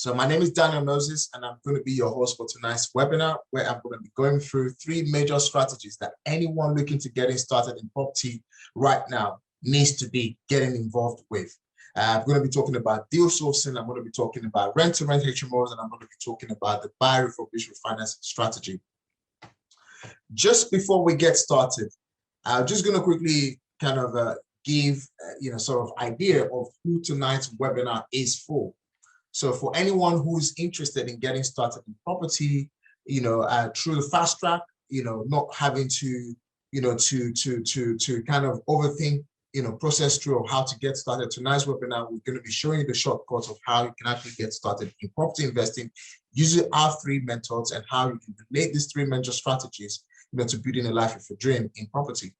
So my name is Daniel Moses, and I'm going to be your host for tonight's webinar, where I'm going to be going through 3 major strategies that anyone looking to getting started in property right now needs to be getting involved with. I'm going to be talking about deal sourcing, I'm going to be talking about rent-to-rent HMOs, and I'm going to be talking about the buy, refurbish, refinance strategy. Just before we get started, I'm just going to quickly kind of give, sort of idea of who tonight's webinar is for. So for anyone who's interested in getting started in property, through the fast track, not having to, to kind of overthink, process through of how to get started. Tonight's webinar, we're going to be showing you the shortcuts of how you can actually get started in property investing using our 3 methods and how you can relate these 3 major strategies, to building a life of your dream in property.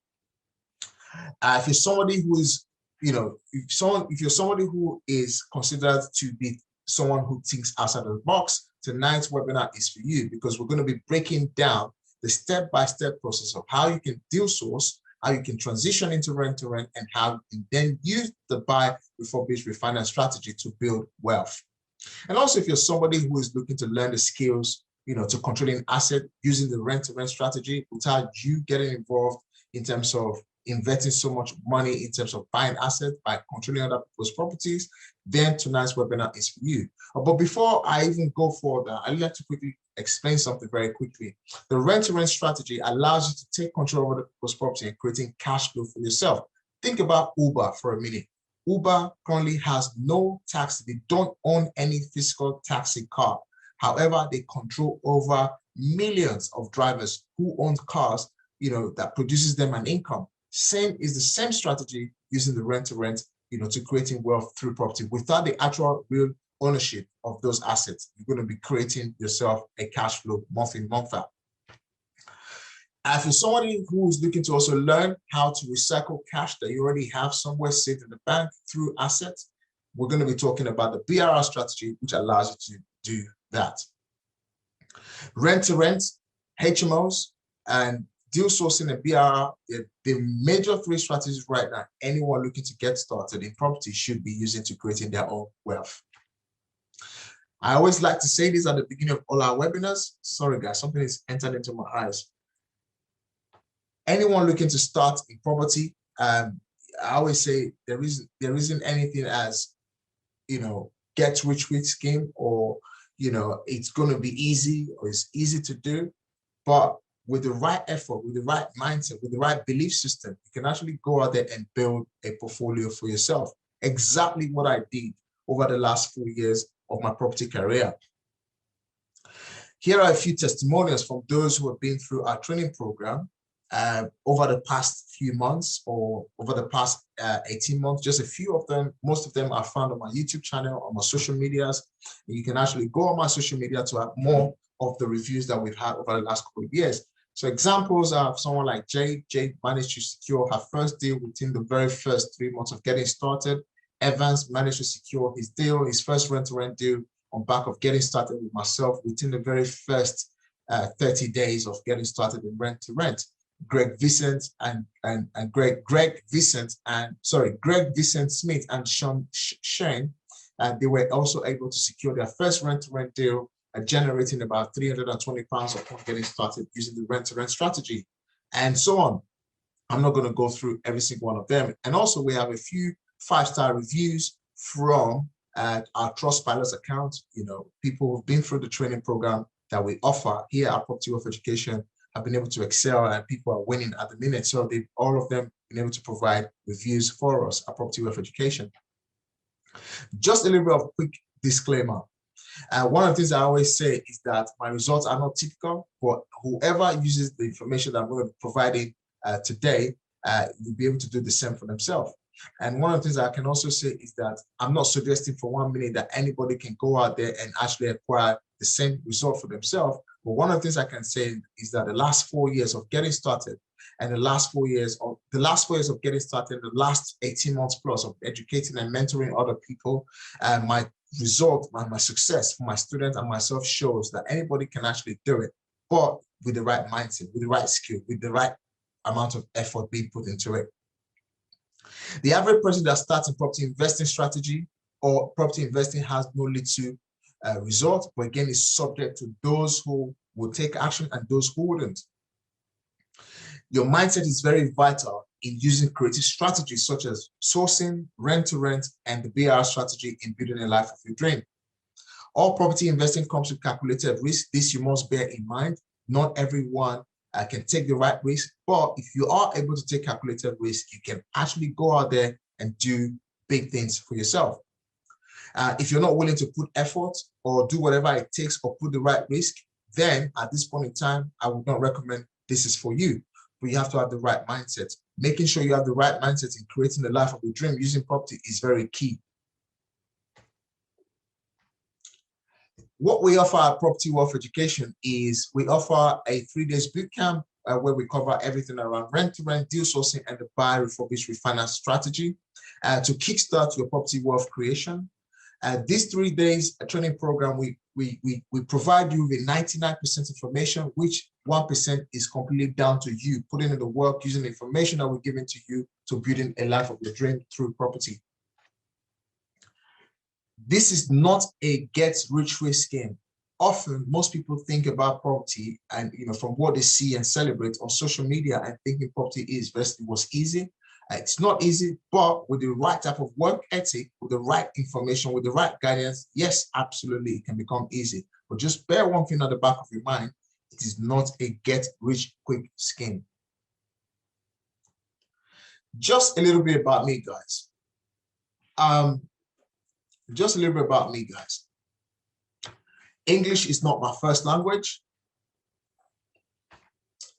If you're somebody who is, if you're somebody who is considered to be someone who thinks outside of the box, tonight's webinar is for you, because we're going to be breaking down the step-by-step process of how you can deal source, how you can transition into rent-to-rent, and how you can then use the buy, refurbish, refinance strategy to build wealth. And also, if you're somebody who is looking to learn the skills, to controlling asset using the rent-to-rent strategy without you getting involved in terms of investing so much money in terms of buying assets by controlling other people's properties, then tonight's webinar is for you. But before I even go further, I'd like to quickly explain something very quickly. The rent-to-rent strategy allows you to take control over the people's property and creating cash flow for yourself. Think about Uber for a minute. Uber currently has no taxi. They don't own any physical taxi car. However, they control over millions of drivers who own cars, that produces them an income. Same is the same strategy using the rent-to-rent, to creating wealth through property. Without the actual real ownership of those assets, you're going to be creating yourself a cash flow month in, month out. If you're somebody who is looking to also learn how to recycle cash that you already have somewhere saved in the bank through assets, we're going to be talking about the BRR strategy, which allows you to do that. Rent-to-rent, HMOs, and deal sourcing and BRR, the major 3 strategies right now anyone looking to get started in property should be using to creating their own wealth. I always like to say this at the beginning of all our webinars. Sorry guys, something is entered into my eyes. Anyone looking to start in property, I always say there isn't anything as, get rich quick scheme, or it's going to be easy, or it's easy to do. But with the right effort, with the right mindset, with the right belief system, you can actually go out there and build a portfolio for yourself. Exactly what I did over the last 4 years of my property career. Here are a few testimonials from those who have been through our training program over the past few months, or over the past 18 months. Just a few of them. Most of them are found on my YouTube channel, on my social medias. And you can actually go on my social media to have more of the reviews that we've had over the last couple of years. So examples are someone like Jade. Jade managed to secure her first deal within the very first 3 months of getting started. Evans managed to secure his deal, his first rent-to-rent deal, on back of getting started with myself within the very first 30 days of getting started in rent-to-rent. Greg Vincent Smith and Sean Shane, they were also able to secure their first rent-to-rent deal, generating about £320 upon getting started using the rent-to-rent strategy, and so on. I'm not going to go through every single one of them. And also we have a few 5-star reviews from our Trustpilot account. People who've been through the training program that we offer here at Property Wealth Education have been able to excel, and people are winning at the minute. So they've all of them been able to provide reviews for us at Property Wealth Education. Just a little bit of quick disclaimer. One of the things I always say is that my results are not typical, but whoever uses the information that I'm going to be providing today, will be able to do the same for themselves. And one of the things I can also say is that I'm not suggesting for 1 minute that anybody can go out there and actually acquire the same result for themselves. But one of the things I can say is that the last 4 years of getting started, and the last 4 years of getting started, the last 18 months plus of educating and mentoring other people, my result, my success for my students and myself shows that anybody can actually do it, but with the right mindset, with the right skill, with the right amount of effort being put into it. The average person that starts in property investing strategy or property investing has no little result, but again, it's subject to those who will take action and those who wouldn't. Your mindset is very vital in using creative strategies such as sourcing, rent-to-rent, and the BR strategy in building a life of your dream. All property investing comes with calculated risk. This you must bear in mind. Not everyone can take the right risk, but if you are able to take calculated risk, you can actually go out there and do big things for yourself. If you're not willing to put effort or do whatever it takes or put the right risk, then at this point in time, I would not recommend this is for you. But you have to have the right mindset. Making sure you have the right mindset in creating the life of your dream using property is very key. What we offer at Property Wealth Education is we offer a 3-day boot camp where we cover everything around rent-to-rent, deal sourcing, and the buy, refurbish, refinance strategy to kickstart your property wealth creation. This 3 days training program, we provide you with 99% information, which 1% is completely down to you, putting in the work, using the information that we're giving to you to building a life of your dream through property. This is not a get-rich-quick scheme. Often, most people think about property and, from what they see and celebrate on social media and thinking property was easy. It's not easy, but with the right type of work ethic, with the right information, with the right guidance, yes, absolutely, it can become easy. But just bear one thing at the back of your mind, it is not a get-rich-quick scheme. Just a little bit about me, guys. Just a little bit about me, guys. English is not my first language.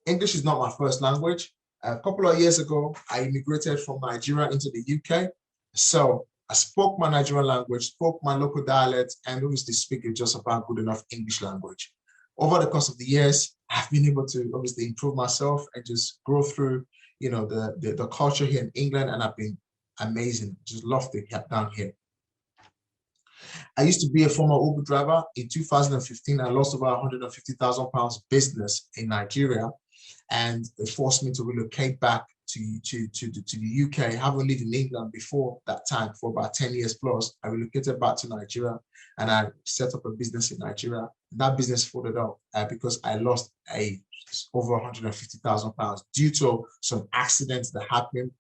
English is not my first language. A couple of years ago, I immigrated from Nigeria into the UK. So I spoke my Nigerian language, spoke my local dialect, and obviously speaking just about good enough English language. Over the course of the years, I've been able to obviously improve myself and just grow through, the culture here in England, and I've been amazing. Just loved it down here. I used to be a former Uber driver. In 2015, I lost about £150,000 business in Nigeria, and it forced me to relocate back to the UK. Having lived in England before that time for about 10 years plus, I relocated back to Nigeria and I set up a business in Nigeria. That business folded up because I lost over £150,000 due to some accidents that happened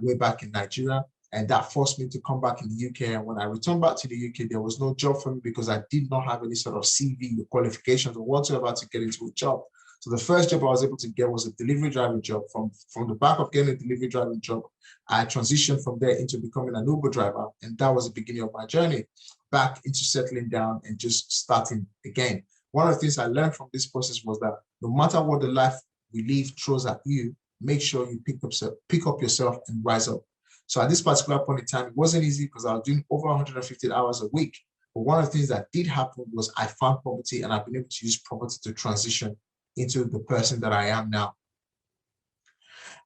way back in Nigeria. And that forced me to come back in the UK. And when I returned back to the UK, there was no job for me because I did not have any sort of CV or qualifications or whatsoever to get into a job. So the first job I was able to get was a delivery driving job. From the back of getting a delivery driving job, I transitioned from there into becoming an Uber driver. And that was the beginning of my journey back into settling down and just starting again. One of the things I learned from this process was that no matter what the life we live throws at you, make sure you pick up yourself and rise up. So at this particular point in time, it wasn't easy because I was doing over 150 hours a week. But one of the things that did happen was I found property, and I've been able to use property to transition into the person that I am now.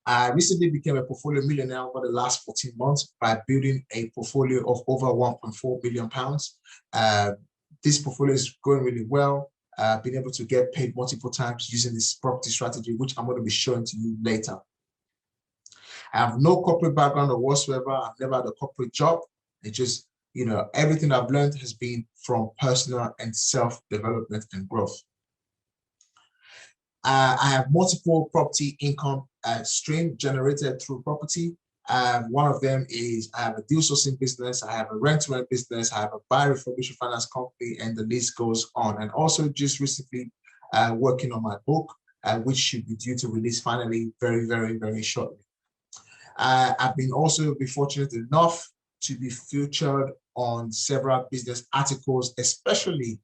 I recently became a portfolio millionaire over the last 14 months by building a portfolio of over £1.4 billion. This portfolio is going really well. I've been able to get paid multiple times using this property strategy, which I'm going to be showing to you later. I have no corporate background or whatsoever. I've never had a corporate job. It just, everything I've learned has been from personal and self-development and growth. I have multiple property income stream generated through property. One of them is I have a deal sourcing business, I have a rent-to-rent business, I have a buy refurbish finance company, and the list goes on. And also just recently working on my book, which should be due to release finally very, very, very shortly. I've been also fortunate enough to be featured on several business articles, especially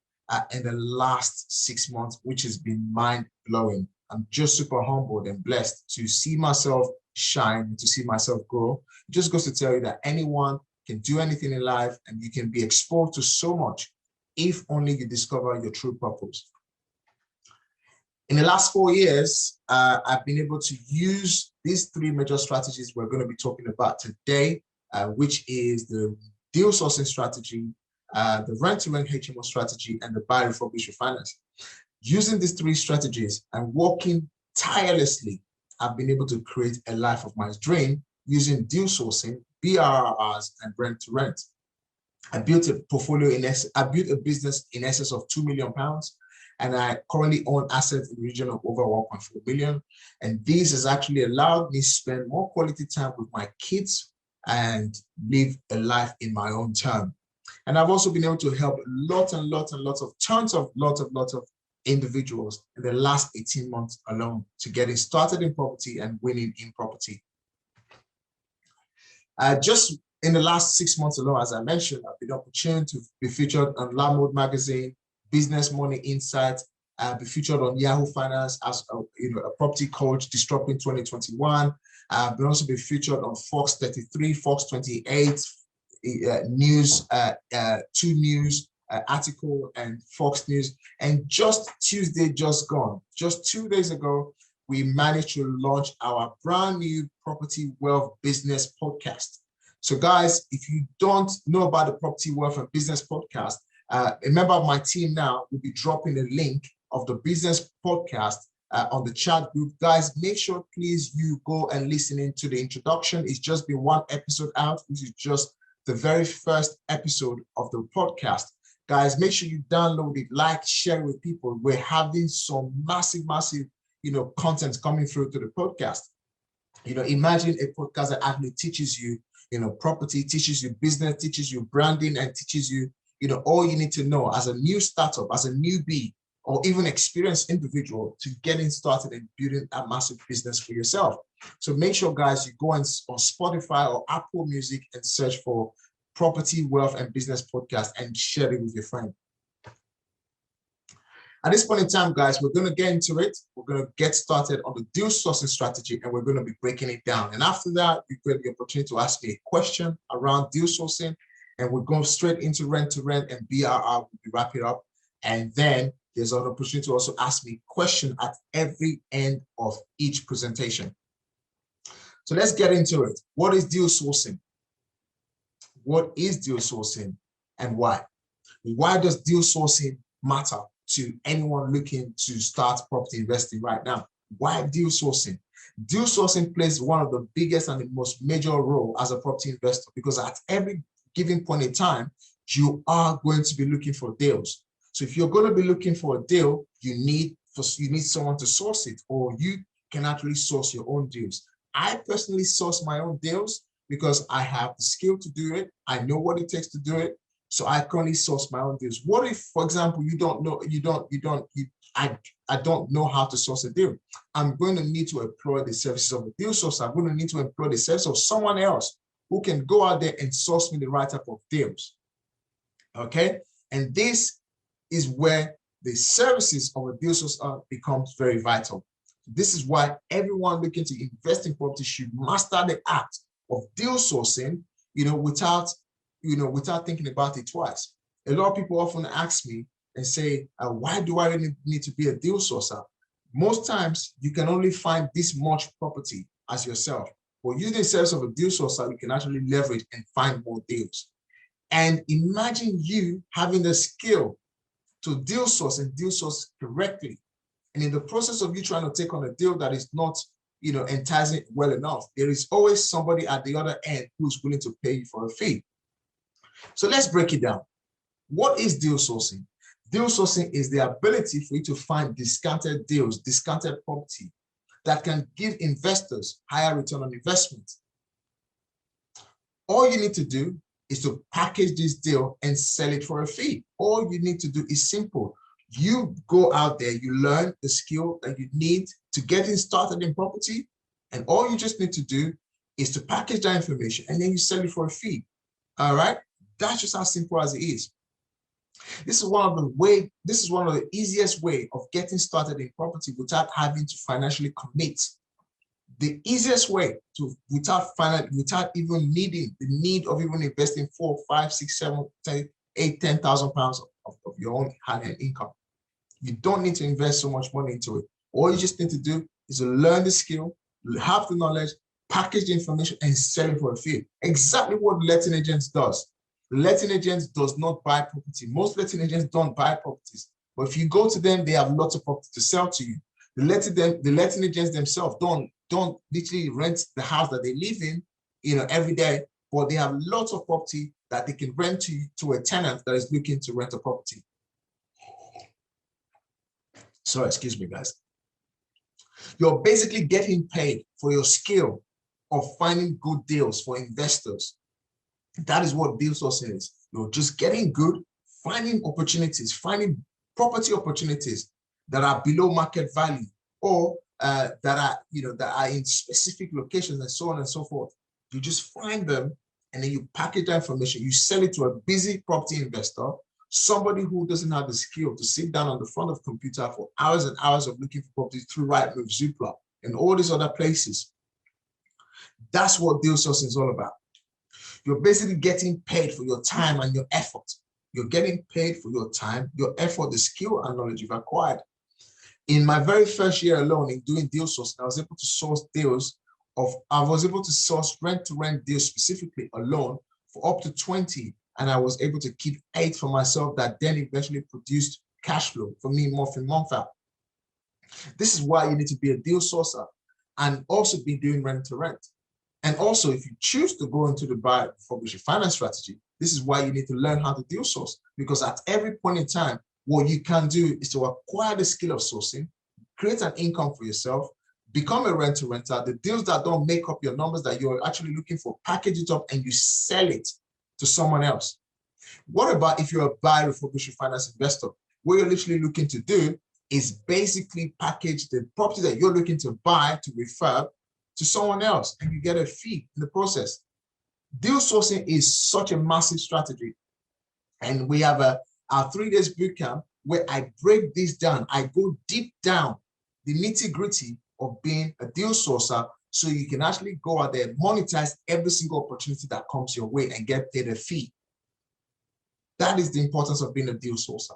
in the last 6 months, which has been mind-blowing. I'm just super humbled and blessed to see myself shine, to see myself grow. It just goes to tell you that anyone can do anything in life, and you can be exposed to so much if only you discover your true purpose. In the last 4 years, I've been able to use these 3 major strategies we're going to be talking about today, which is the deal sourcing strategy, the rent-to-rent HMO strategy, and the buy refurbish refinance. Using these 3 strategies and working tirelessly, I've been able to create a life of my dream using deal sourcing, BRRs, and rent-to-rent. I built a portfolio I built a business in excess of £2 million, and I currently own assets in the region of over 1.4 million. And this has actually allowed me to spend more quality time with my kids and live a life in my own term. And I've also been able to help lots of individuals in the last 18 months alone to getting started in property and winning in property. Just in the last 6 months alone, as I mentioned, I've been opportunity to be featured on Landlord Magazine, Business Money Insight, be featured on Yahoo Finance as a property coach, Disrupting 2021. I've also been featured on Fox 33, Fox 28, News, 2 News article, and Fox News. And just Tuesday, just gone, just 2 days ago, we managed to launch our brand new Property Wealth Business podcast. So guys, if you don't know about the Property Wealth and Business podcast, a member of my team now will be dropping a link of the business podcast on the chat group. Guys, make sure please you go and listen into the introduction. It's just been 1 episode out. This is just the very first episode of the podcast. Guys, make sure you download it, like, share it with people. We're having some massive, content coming through to the podcast. Imagine a podcast that actually teaches you, property, teaches you business, teaches you branding, and teaches you, all you need to know as a new startup, as a newbie, or even experienced individual to getting started and building a massive business for yourself. So make sure, guys, you go on Spotify or Apple Music and search for Property Wealth and Business Podcast and share it with your friend. At this point in time, guys, we're going to get into it. We're going to get started on the deal sourcing strategy, and we're going to be breaking it down. And after that, you get the opportunity to ask me a question around deal sourcing, and we're going straight into rent to rent and BRR. We'll be wrapping up. And then there's an opportunity to also ask me a question at every end of each presentation. So let's get into it. What is deal sourcing? What is deal sourcing and why? Why does deal sourcing matter to anyone looking to start property investing right now? Why deal sourcing? Deal sourcing plays one of the biggest and the most major role as a property investor, because at every given point in time, you are going to be looking for deals. So if you're going to be looking for a deal, you need someone to source it, or you can actually source your own deals. I personally source my own deals because I have the skill to do it. I know what it takes to do it. So I currently source my own deals. What if, for example, I don't know how to source a deal? I'm going to need to employ the services of a deal sourcer. I'm going to need to employ the service of someone else who can go out there and source me the right type of deals. Okay. And this is where the services of a deal sourcer becomes very vital. This is why everyone looking to invest in property should master the art of deal sourcing, without thinking about it twice. A lot of people often ask me and say, why do I really need to be a deal sourcer? Most times you can only find this much property as yourself. But using the service of a deal sourcer, you can actually leverage and find more deals. And imagine you having the skill to deal source and deal source correctly. And in the process of you trying to take on a deal that is not enticing well enough, there is always somebody at the other end who's willing to pay you for a fee. So let's break it down. What is deal sourcing? Deal sourcing is the ability for you to find discounted deals, discounted property that can give investors higher return on investment. All you need to do is to package this deal and sell it for a fee. All you need to do is simple. You go out there, you learn the skill that you need to get started in property, and all you just need to do is to package that information and then you sell it for a fee. All right, that's just how simple as it is. This is one of the easiest way of getting started in property without having to financially commit. The easiest way to without even needing the need of even investing 4, 5, 6, 7, 10, 8, 10,000 pounds of your own hard-earned income. You don't need to invest so much money into it. All you just need to do is to learn the skill, have the knowledge, package the information, and sell it for a fee. Exactly what letting agents does. Letting agents does not buy property. Most letting agents don't buy properties. But if you go to them, they have lots of property to sell to you. The letting agents themselves don't literally rent the house that they live in, every day, but they have lots of property that they can rent to a tenant that is looking to rent a property. So, excuse me, guys. You're basically getting paid for your skill of finding good deals for investors. That is what deal sourcing is. You're just getting good, finding opportunities, finding property opportunities that are below market value, or that are in specific locations, and so on and so forth. You just find them, and then you package that information. You sell it to a busy property investor, somebody who doesn't have the skill to sit down on the front of the computer for hours and hours of looking for properties through Rightmove, Zoopla, and all these other places. That's what deal sourcing is all about. You're basically getting paid for your time and your effort. You're getting paid for your time, your effort, the skill and knowledge you've acquired. In my very first year alone in doing deal sourcing, I was able to source rent-to-rent deals specifically alone for up to 20, and I was able to keep 8 for myself that then eventually produced cash flow for me month in, month out. This is why you need to be a deal sourcer and also be doing rent-to-rent. And also, if you choose to go into the buy before refinance strategy, this is why you need to learn how to deal source, because at every point in time, what you can do is to acquire the skill of sourcing, create an income for yourself, become a rent-to-renter. The deals that don't make up your numbers that you're actually looking for, package it up and you sell it to someone else. What about if you're a buy refurbished refinance investor? What you're literally looking to do is basically package the property that you're looking to buy to refurb to someone else, and you get a fee in the process. Deal sourcing is such a massive strategy. And we have our 3 days bootcamp where I break this down. I go deep down the nitty-gritty of being a deal sourcer, so you can actually go out there, monetize every single opportunity that comes your way and get paid a fee. That is the importance of being a deal sourcer.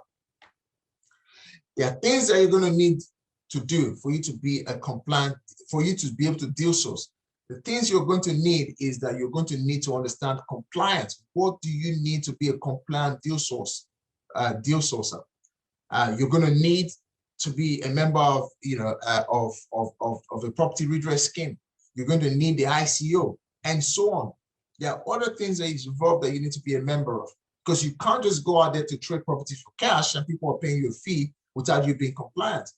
There are things that you're going to need to do for you to be a compliant, for you to be able to deal source. The things you're going to need is that you're going to need to understand compliance. What do you need to be a compliant deal sourcer? You're going to need to be a member of, of a property redress scheme. You're going to need the ICO and so on. There are other things that is involved that you need to be a member of, because you can't just go out there to trade properties for cash and people are paying you a fee without you being compliant.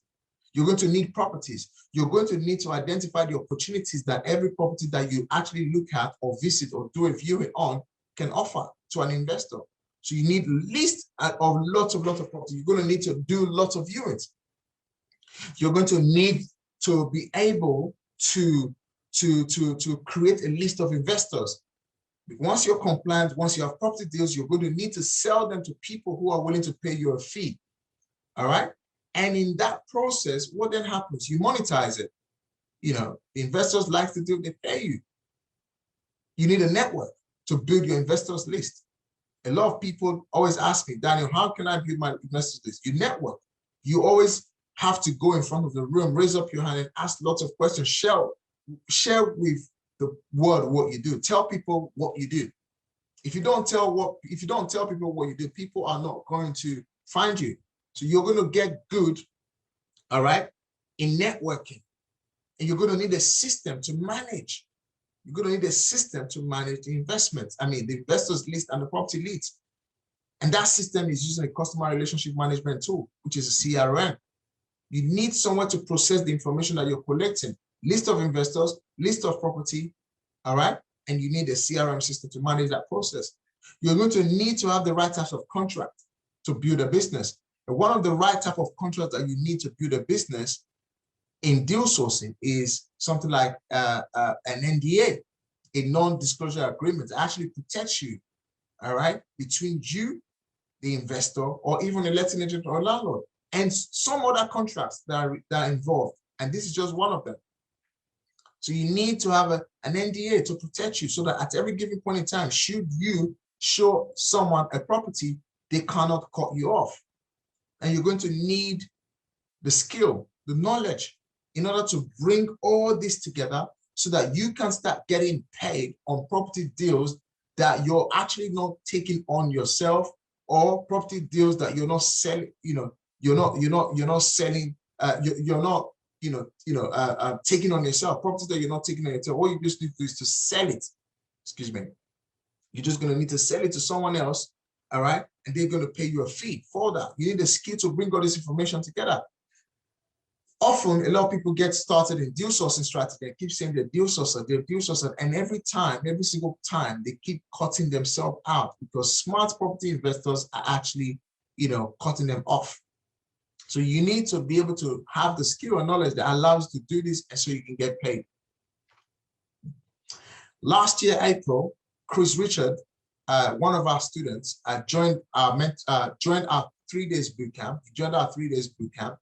You're going to need properties. You're going to need to identify the opportunities that every property that you actually look at or visit or do a viewing on can offer to an investor. So you need list of lots of properties. You're going to need to do lots of viewings. You're going to need to be able to create a list of investors. Once you're compliant, once you have property deals, you're going to need to sell them to people who are willing to pay you a fee. All right. And in that process, what then happens? You monetize it. The investors like to do, they pay you. You need a network to build your investors list. A lot of people always ask me, Daniel, how can I build my investors list? You network. You always have to go in front of the room, raise up your hand and ask lots of questions. Share with the world what you do. Tell people what you do. If you don't tell people what you do, people are not going to find you. So you're going to get good, all right, in networking. And you're going to need a system to manage. You're going to need a system to manage the investments. The investors list and the property leads. And that system is using a customer relationship management tool, which is a CRM. You need someone to process the information that you're collecting. List of investors, list of property, all right? And you need a CRM system to manage that process. You're going to need to have the right types of contract to build a business. And one of the right type of contracts that you need to build a business in deal sourcing is something like an NDA, a non-disclosure agreement. It actually protects you, all right, between you, the investor, or even a letting agent or a landlord, and some other contracts that are involved. And this is just one of them. So you need to have an NDA to protect you so that at every given point in time, should you show someone a property, they cannot cut you off. And you're going to need the skill, the knowledge in order to bring all this together so that you can start getting paid on property deals that you're actually not taking on yourself, or property deals that you're not selling, you're not selling, taking on yourself, properties that you're not taking on yourself. All you just need to do is to sell it, excuse me, You're just going to need to sell it to someone else, all right? And they're going to pay you a fee for that. You need a skill to bring all this information together. Often, a lot of people get started in deal sourcing strategy. They keep saying they're deal sourcer, and every single time, they keep cutting themselves out because smart property investors are actually, cutting them off. So you need to be able to have the skill and knowledge that allows you to do this, and so you can get paid. Last year, April, Chris Richard, one of our students, joined our 3 days bootcamp. He joined our 3 days bootcamp.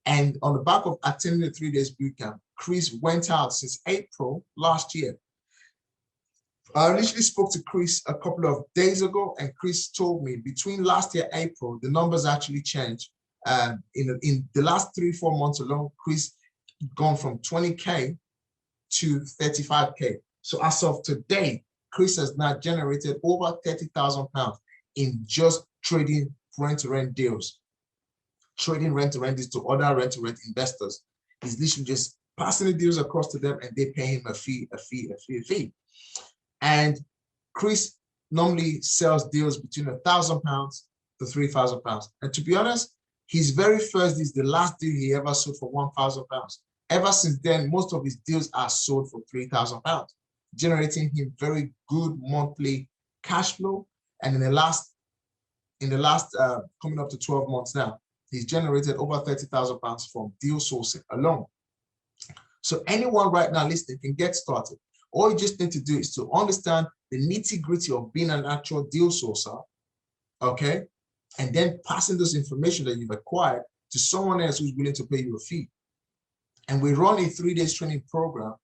And on the back of attending the 3 days bootcamp, Chris went out since April last year. I initially spoke to Chris a couple of days ago, and Chris told me between last year, April, the numbers actually changed. In the last 3-4 months alone, Chris gone from 20K to 35K. So as of today, Chris has now generated over £30,000 in just trading rent-to-rent deals. Trading rent-to-rent deals to other rent-to-rent investors. He's literally just passing the deals across to them, and they pay him a fee. And Chris normally sells deals between £1,000 to £3,000. And to be honest, his very first is the last deal he ever sold for £1,000. Ever since then, most of his deals are sold for £3,000, generating him very good monthly cash flow. And in the last coming up to 12 months now, he's generated over £30,000 from deal sourcing alone. So anyone right now listening can get started. All you just need to do is to understand the nitty-gritty of being an actual deal sourcer, okay? And then passing this information that you've acquired to someone else who's willing to pay you a fee. And we run a 3 days training program,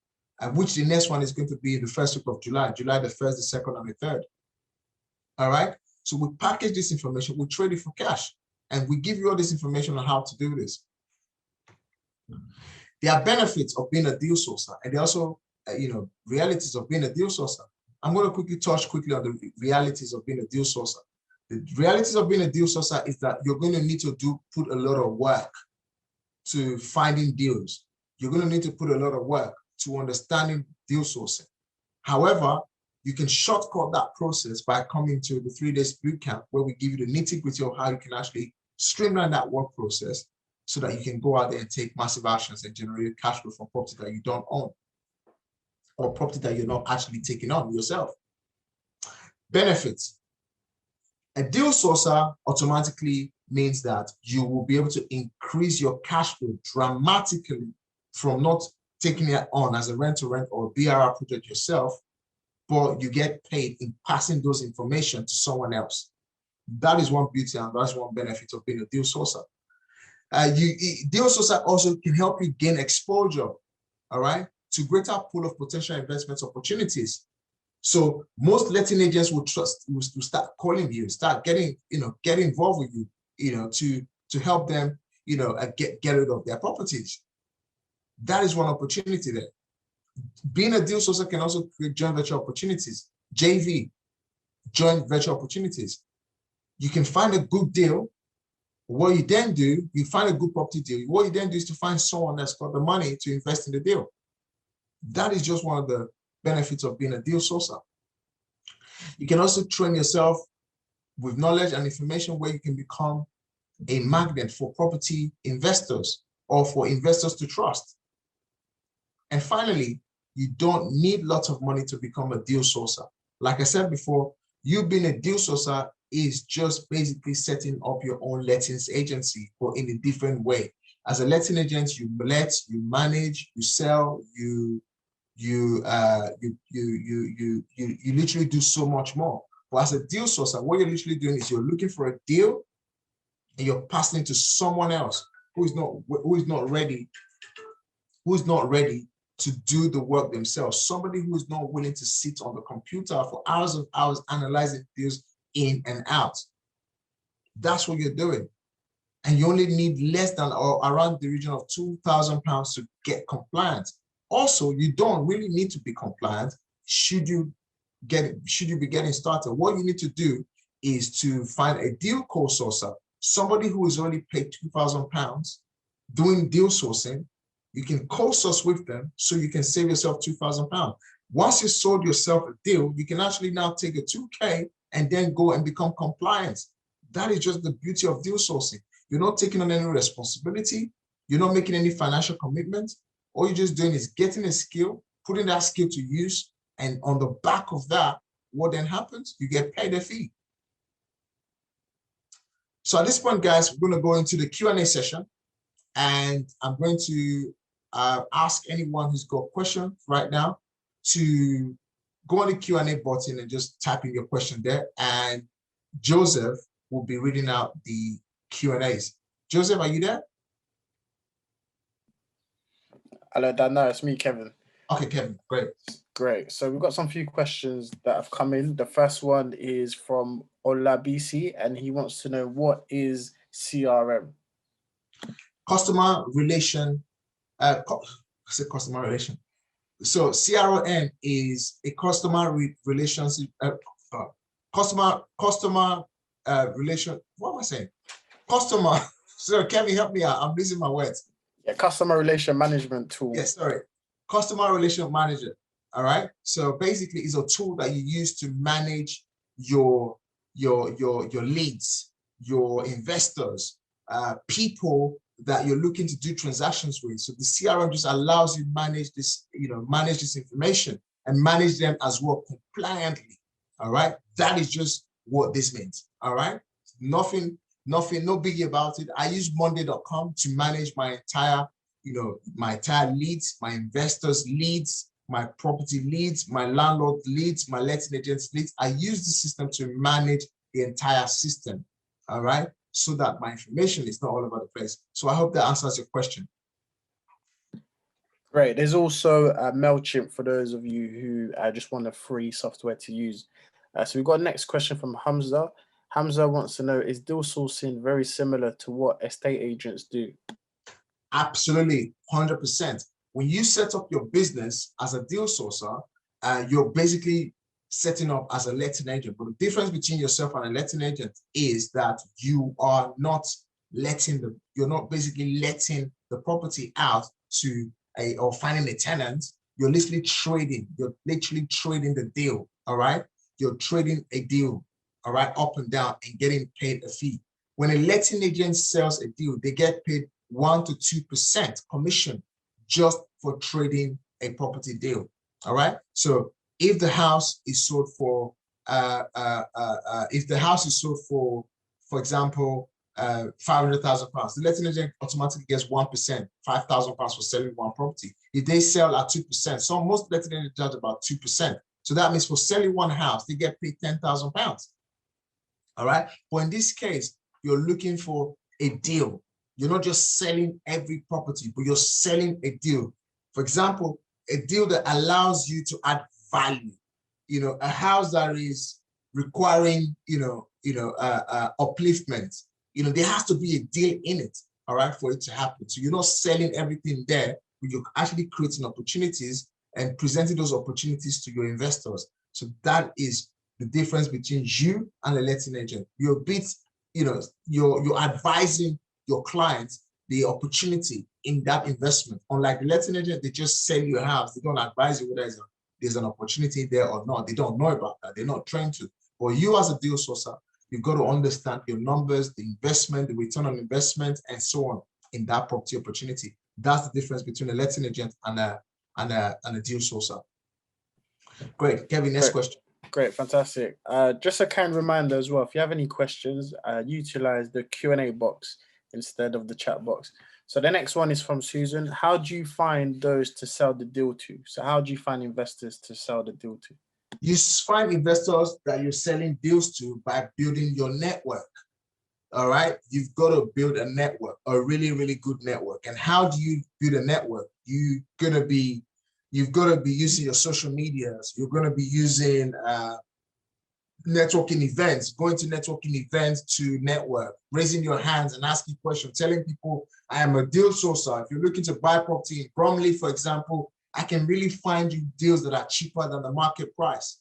which the next one is going to be the first week of July, July the 1st, the 2nd, and the 3rd. All right? So we package this information, we trade it for cash, and we give you all this information on how to do this. There are benefits of being a deal sourcer, and there are also realities of being a deal sourcer. I'm going to touch quickly on the realities of being a deal sourcer. The realities of being a deal sourcer is that you're going to need to put a lot of work to finding deals. You're going to need to put a lot of work to understanding deal sourcing. However, you can shortcut that process by coming to the 3 days bootcamp, where we give you the nitty-gritty of how you can actually streamline that work process so that you can go out there and take massive actions and generate cash flow from property that you don't own, or property that you're not actually taking on yourself. Benefits. A deal sourcer automatically means that you will be able to increase your cash flow dramatically from not taking it on as a rent-to-rent or BRR project yourself, but you get paid in passing those information to someone else. That is one beauty, and that's one benefit of being a deal sourcer. Deal sourcer also can help you gain exposure, all right, to greater pool of potential investment opportunities. So most letting agents will start calling you, start getting involved with you, to help them, get rid of their properties. That is one opportunity there. Being a deal sourcer can also create joint venture opportunities, JV, joint venture opportunities. You can find a good deal. What you then do, you find a good property deal. What you then do is to find someone that's got the money to invest in the deal. That is just one of the benefits of being a deal sourcer. You can also train yourself with knowledge and information where you can become a magnet for property investors or for investors to trust. And finally, you don't need lots of money to become a deal sourcer. Like I said before, you being a deal sourcer is just basically setting up your own lettings agency, but in a different way. As a letting agent, you let, you manage, you sell, you literally do so much more. But as a deal sourcer, what you're literally doing is you're looking for a deal and you're passing it to someone else who is not ready to do the work themselves. Somebody who is not willing to sit on the computer for hours and hours analyzing deals in and out. That's what you're doing. And you only need less than or around the region of £2,000 to get compliant. Also, you don't really need to be compliant should you be getting started. What you need to do is to find a deal co-sourcer, somebody who is already paid £2,000 doing deal sourcing. You can co-source with them so you can save yourself £2,000. Once you sold yourself a deal, you can actually now take a 2K and then go and become compliant. That is just the beauty of deal sourcing. You're not taking on any responsibility. You're not making any financial commitment. All you're just doing is getting a skill, putting that skill to use, and on the back of that, what then happens? You get paid a fee. So at this point, guys, we're going to go into the Q&A session, and I'm going to ask anyone who's got questions right now to go on the Q&A button and just type in your question there, and Joseph will be reading out the Q&As. Joseph, are you there? Hello, Dan. No, it's me, Kevin. Okay, Kevin, great. Great. So we've got some few questions that have come in. The first one is from Olabisi, and he wants to know, what is CRM? Customer relation. Customer relation. So CRM is a customer relationship. Customer relation. What am I saying? Customer. So Kevin, help me out. I'm losing my words. Yeah, customer relation management tool. Yeah, sorry. Customer relation manager. All right. So basically, it's a tool that you use to manage your leads, your investors, people that you're looking to do transactions with. So the CRM just allows you manage this, manage this information and manage them as well compliantly. All right. That is just what this means. All right. Nothing, no biggie about it. I use monday.com to manage my entire, my entire leads, my investors' leads, my property leads, my landlord leads, my letting agents leads. I use the system to manage the entire system. All right. So that my information is not all over the place. So I hope that answers your question. Great. There's also MailChimp for those of you who just want a free software to use. So we've got a next question from Hamza. Hamza wants to know, is deal sourcing very similar to what estate agents do? Absolutely, 100%. When you set up your business as a deal sourcer, you're basically setting up as a letting agent. But the difference between yourself and a letting agent is that you are not you're not basically letting the property out to or finding a tenant. You're literally trading the deal. All right. You're trading a deal, all right, up and down and getting paid a fee. When a letting agent sells a deal, they get paid 1 to 2% commission just for trading a property deal. All right. So if the house is sold for, for example, £500,000, the letting agent automatically gets 1%, £5,000 for selling one property. If they sell at 2%, so most letting agents charge about 2%. So that means for selling one house, they get paid £10,000. All right. But in this case, you're looking for a deal. You're not just selling every property, but you're selling a deal. For example, a deal that allows you to add value. A house that is requiring, upliftment. There has to be a deal in it, all right, for it to happen. So you're not selling everything there, but you're actually creating opportunities and presenting those opportunities to your investors. So that is the difference between you and a letting agent. You're you're advising your clients the opportunity in that investment. Unlike the letting agent, they just sell you a house. They don't advise you whether there's an opportunity there or not. They don't know about that. They're not trained to. But you as a deal sourcer, you've got to understand your numbers, the investment, the return on investment, and so on in that property opportunity. That's the difference between a letting agent and a deal sourcer. Great. Kevin, next question. Great, fantastic. Just a kind reminder as well, if you have any questions, utilize the Q&A box instead of the chat box. So the next one is from Susan. How do you find those to sell the deal to? So how do you find investors to sell the deal to? You find investors that you're selling deals to by building your network. All right. You've got to build a network, a really, really good network. And how do you build a network? You've got to be using your social medias. You're going to be using networking events, going to networking events to network, raising your hands and asking questions, telling people, I am a deal sourcer. If you're looking to buy property in Bromley, for example, I can really find you deals that are cheaper than the market price.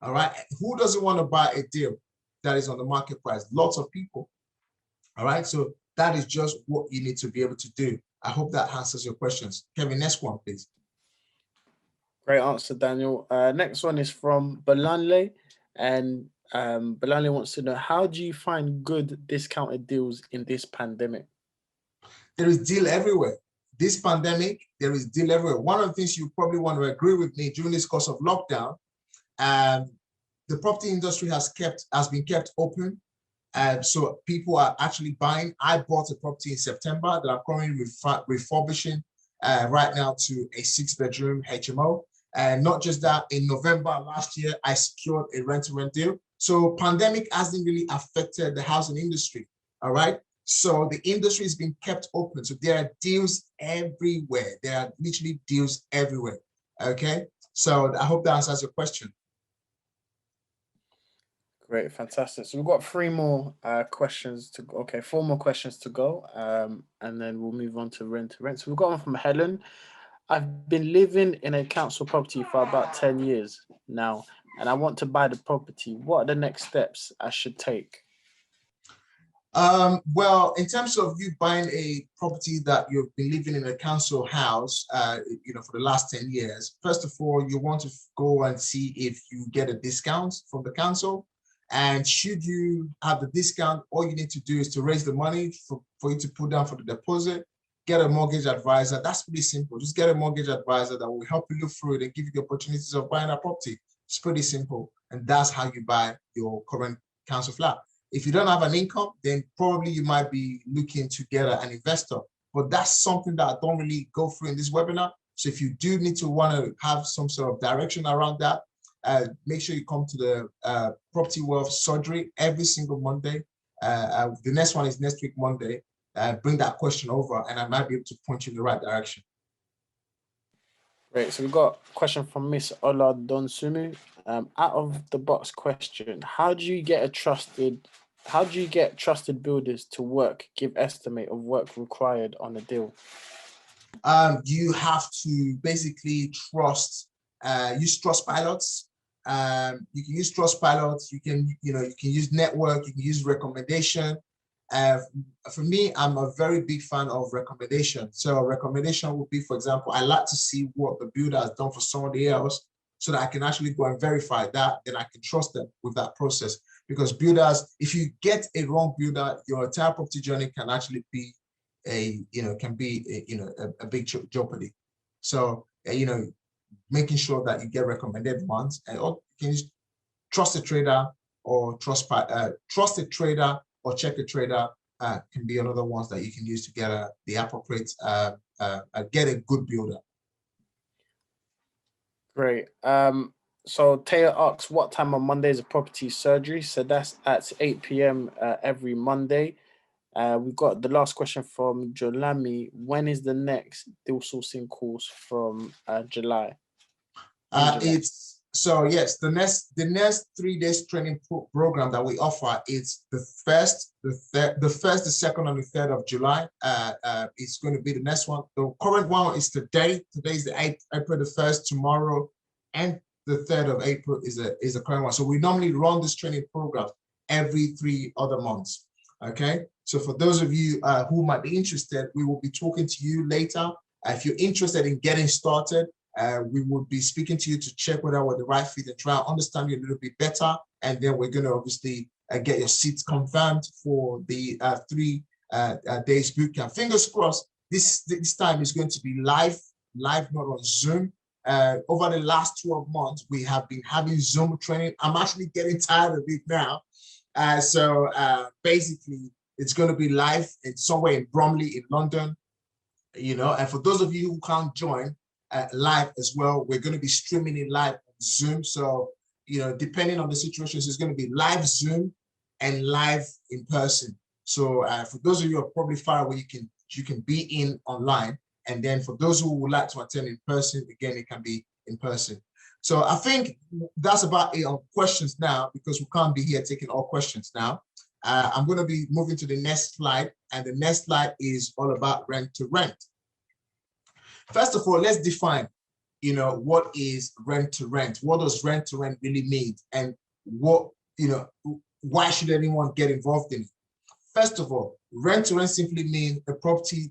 All right. Who doesn't want to buy a deal that is on the market price? Lots of people. All right. So that is just what you need to be able to do. I hope that answers your questions. Kevin, next one, please. Great answer, Daniel. Next one is from Balanle, and Balanle wants to know, how do you find good discounted deals in this pandemic? There is deal everywhere. This pandemic, there is deal everywhere. One of the things you probably want to agree with me during this course of lockdown, the property industry has been kept open. So people are actually buying. I bought a property in September that I'm currently refurbishing right now to a 6-bedroom HMO. And not just that, in November last year, I secured a rent-to-rent deal. So pandemic hasn't really affected the housing industry, all right? So the industry has been kept open. So there are deals everywhere. There are literally deals everywhere, okay? So I hope that answers your question. Great, fantastic. So we've got 4 more questions to go. Okay, 4 more questions to go, and then we'll move on to rent to rent. So we've got one from Helen. I've been living in a council property for about 10 years now, and I want to buy the property. What are the next steps I should take? Well, in terms of you buying a property that you've been living in a council house, for the last 10 years, first of all, you want to go and see if you get a discount from the council. And should you have the discount, all you need to do is to raise the money for you to put down for the deposit, get a mortgage advisor. That's pretty simple. Just get a mortgage advisor that will help you look through it and give you the opportunities of buying a property. It's pretty simple. And that's how you buy your current council flat. If you don't have an income, then probably you might be looking to get an investor. But that's something that I don't really go through in this webinar. So if you do need to want to have some sort of direction around that, make sure you come to the Property Wealth Surgery every single Monday. The next one is next week, Monday. Bring that question over and I might be able to point you in the right direction. Great. So we've got a question from Miss Ola Donsumu. Out of the box question, how do you get trusted builders to give estimate of work required on a deal? You have to basically use Trustpilots. You can use Trustpilots. You can use network. You can use recommendation. For me, I'm a very big fan of recommendation. So recommendation would be, for example, I like to see what the builder has done for somebody else so that I can actually go and verify that, then I can trust them with that process. Because builders, if you get a wrong builder, your entire property journey can actually be a big jeopardy. So, making sure that you get recommended ones, and you can use Trusted Trader or Trusted Trader or Check a Trader can be another ones that you can use to get the appropriate get a good builder. Great. So Taylor asks, what time on Monday is a property surgery? So that's at 8 p.m. Every Monday. We've got the last question from Jolami. When is the next deal sourcing course from July? Yes, the next 3 days training program that we offer is the 1st, the 2nd, and the 3rd of July. It's going to be the next one. The current one is today. Today is the 8th, April the 1st. Tomorrow and the 3rd of April is a current one. So we normally run this training program every 3 other months. Okay. So for those of you who might be interested, we will be talking to you later. If you're interested in getting started, we will be speaking to you to check whether we're the right fit and try and understand you a little bit better. And then we're going to obviously get your seats confirmed for the 3 days bootcamp. Fingers crossed, this time is going to be live, not on Zoom. Over the last 12 months, we have been having Zoom training. I'm actually getting tired of it now. So basically, it's going to be live. It's somewhere in Bromley in London, and for those of you who can't join, live as well, we're going to be streaming it live on Zoom. So, depending on the situations, it's going to be live Zoom and live in person. So for those of you who are probably far away, you can be in online. And then for those who would like to attend in person, again, it can be in person. So I think that's about it on questions now, because we can't be here taking all questions now. I'm going to be moving to the next slide, and the next slide is all about rent to rent. First of all, let's define, what is rent to rent? What does rent to rent really mean? And why should anyone get involved in it? First of all, rent to rent simply means a property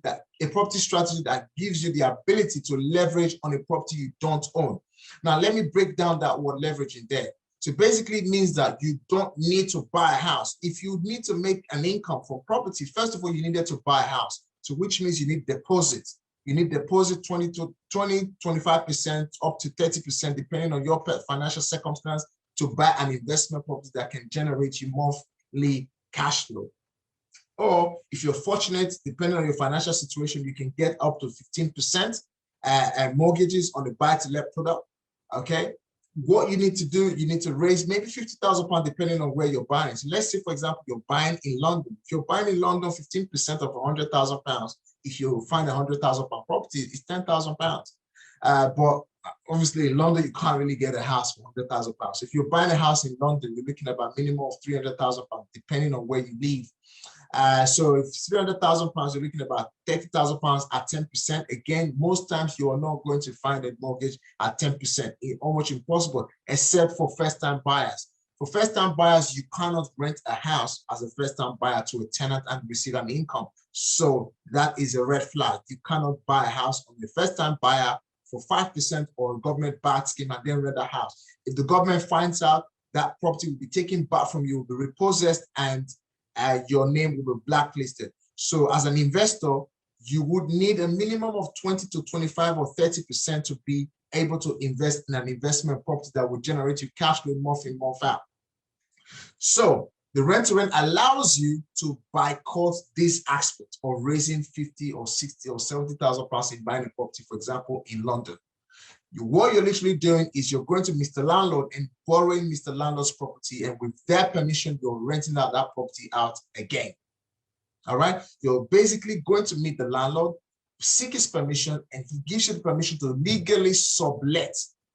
strategy that gives you the ability to leverage on a property you don't own. Now, let me break down that word leveraging there. So basically it means that you don't need to buy a house. If you need to make an income from property, first of all, you needed to buy a house. So which means you need deposits. You need deposit 25% up to 30%, depending on your financial circumstance, to buy an investment property that can generate you monthly cash flow. Or if you're fortunate, depending on your financial situation, you can get up to 15% mortgages on the buy-to-let product. Okay. What you need to do, you need to raise maybe £50,000 depending on where you're buying. So let's say, for example, you're buying in London. If you're buying in London, 15% of £100,000, if you find £100,000 property, it's £10,000. But obviously in London, you can't really get a house for £100,000. So if you're buying a house in London, you're looking at about minimum of £300,000, depending on where you live. So if it's £300,000, you're looking at about £30,000 at 10%. Again, most times you are not going to find a mortgage at 10%. It's almost impossible, except for first-time buyers. For first-time buyers, you cannot rent a house as a first-time buyer to a tenant and receive an income. So that is a red flag. You cannot buy a house on the first-time buyer for 5% or a government-backed scheme and then rent a house. If the government finds out, that property will be taken back from you, will be repossessed, and your name will be blacklisted. So as an investor, you would need a minimum of 20 to 25 or 30% to be able to invest in an investment property that will generate you cash flow month in, month out. So the rent-to-rent allows you to boycott this aspect of raising 50 or 60 or 70,000 pounds in buying a property, for example, in London. What you're literally doing is you're going to Mr. Landlord and borrowing Mr. Landlord's property, and with their permission, you're renting out that property out again. All right. You're basically going to meet the landlord, seek his permission, and he gives you the permission to legally sublet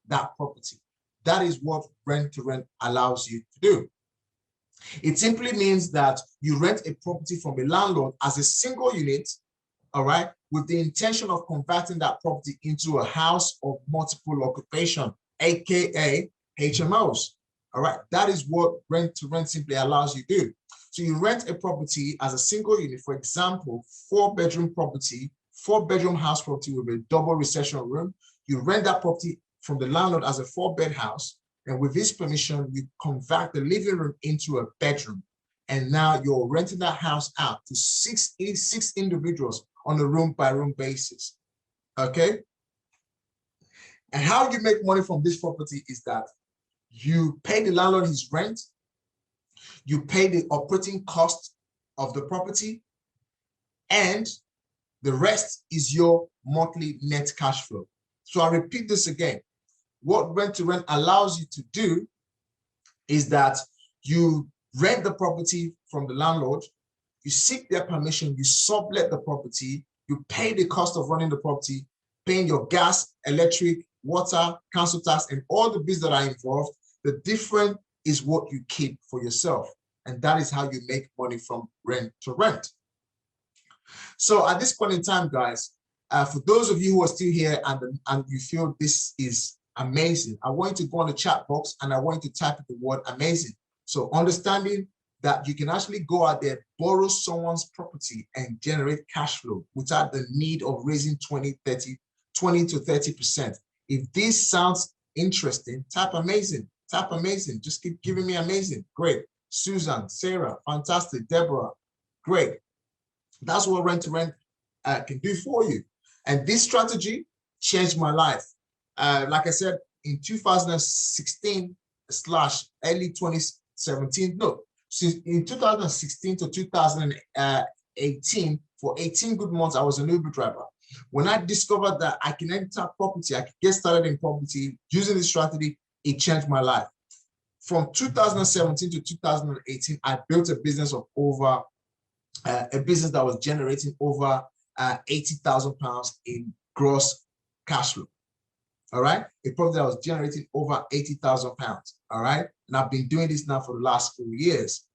that property. That is what rent-to-rent allows you to do. It simply means that you rent a property from a landlord as a single unit, all right, with the intention of converting that property into a house of multiple occupation, aka HMOs. All right, that is what rent-to-rent simply allows you to do. So you rent a property as a single unit, for example, 4-bedroom property, 4-bedroom house property with a double reception room. You rent that property from the landlord as a 4-bed house, and with his permission, you convert the living room into a bedroom. And now you're renting that house out to six individuals on a room-by-room basis, okay? And how you make money from this property is that you pay the landlord his rent, you pay the operating cost of the property, and the rest is your monthly net cash flow. So I repeat this again. What rent-to-rent allows you to do is that you rent the property from the landlord, you seek their permission, you sublet the property, you pay the cost of running the property, paying your gas, electric, water, council tax, and all the bills that are involved. The difference is what you keep for yourself. And that is how you make money from rent to rent. So at this point in time, guys, for those of you who are still here and you feel this is amazing, I want you to go on the chat box and I want you to type the word amazing. So understanding that you can actually go out there, borrow someone's property and generate cash flow without the need of raising 20 to 30%. If this sounds interesting, type amazing, type amazing. Just keep giving me amazing. Great. Susan, Sarah, fantastic. Deborah, great. That's what rent-to-rent can do for you. And this strategy changed my life. Like I said, in 2016 / early 2017, no, since in 2016 to 2018, for 18 good months, I was an Uber driver. When I discovered that I can enter property, I could get started in property using this strategy, it changed my life. From 2017 to 2018, I built a business of over, a business that was generating over £80,000 in gross cash flow. All right, a property that was generating over £80,000. All right, and I've been doing this now for the last 4 years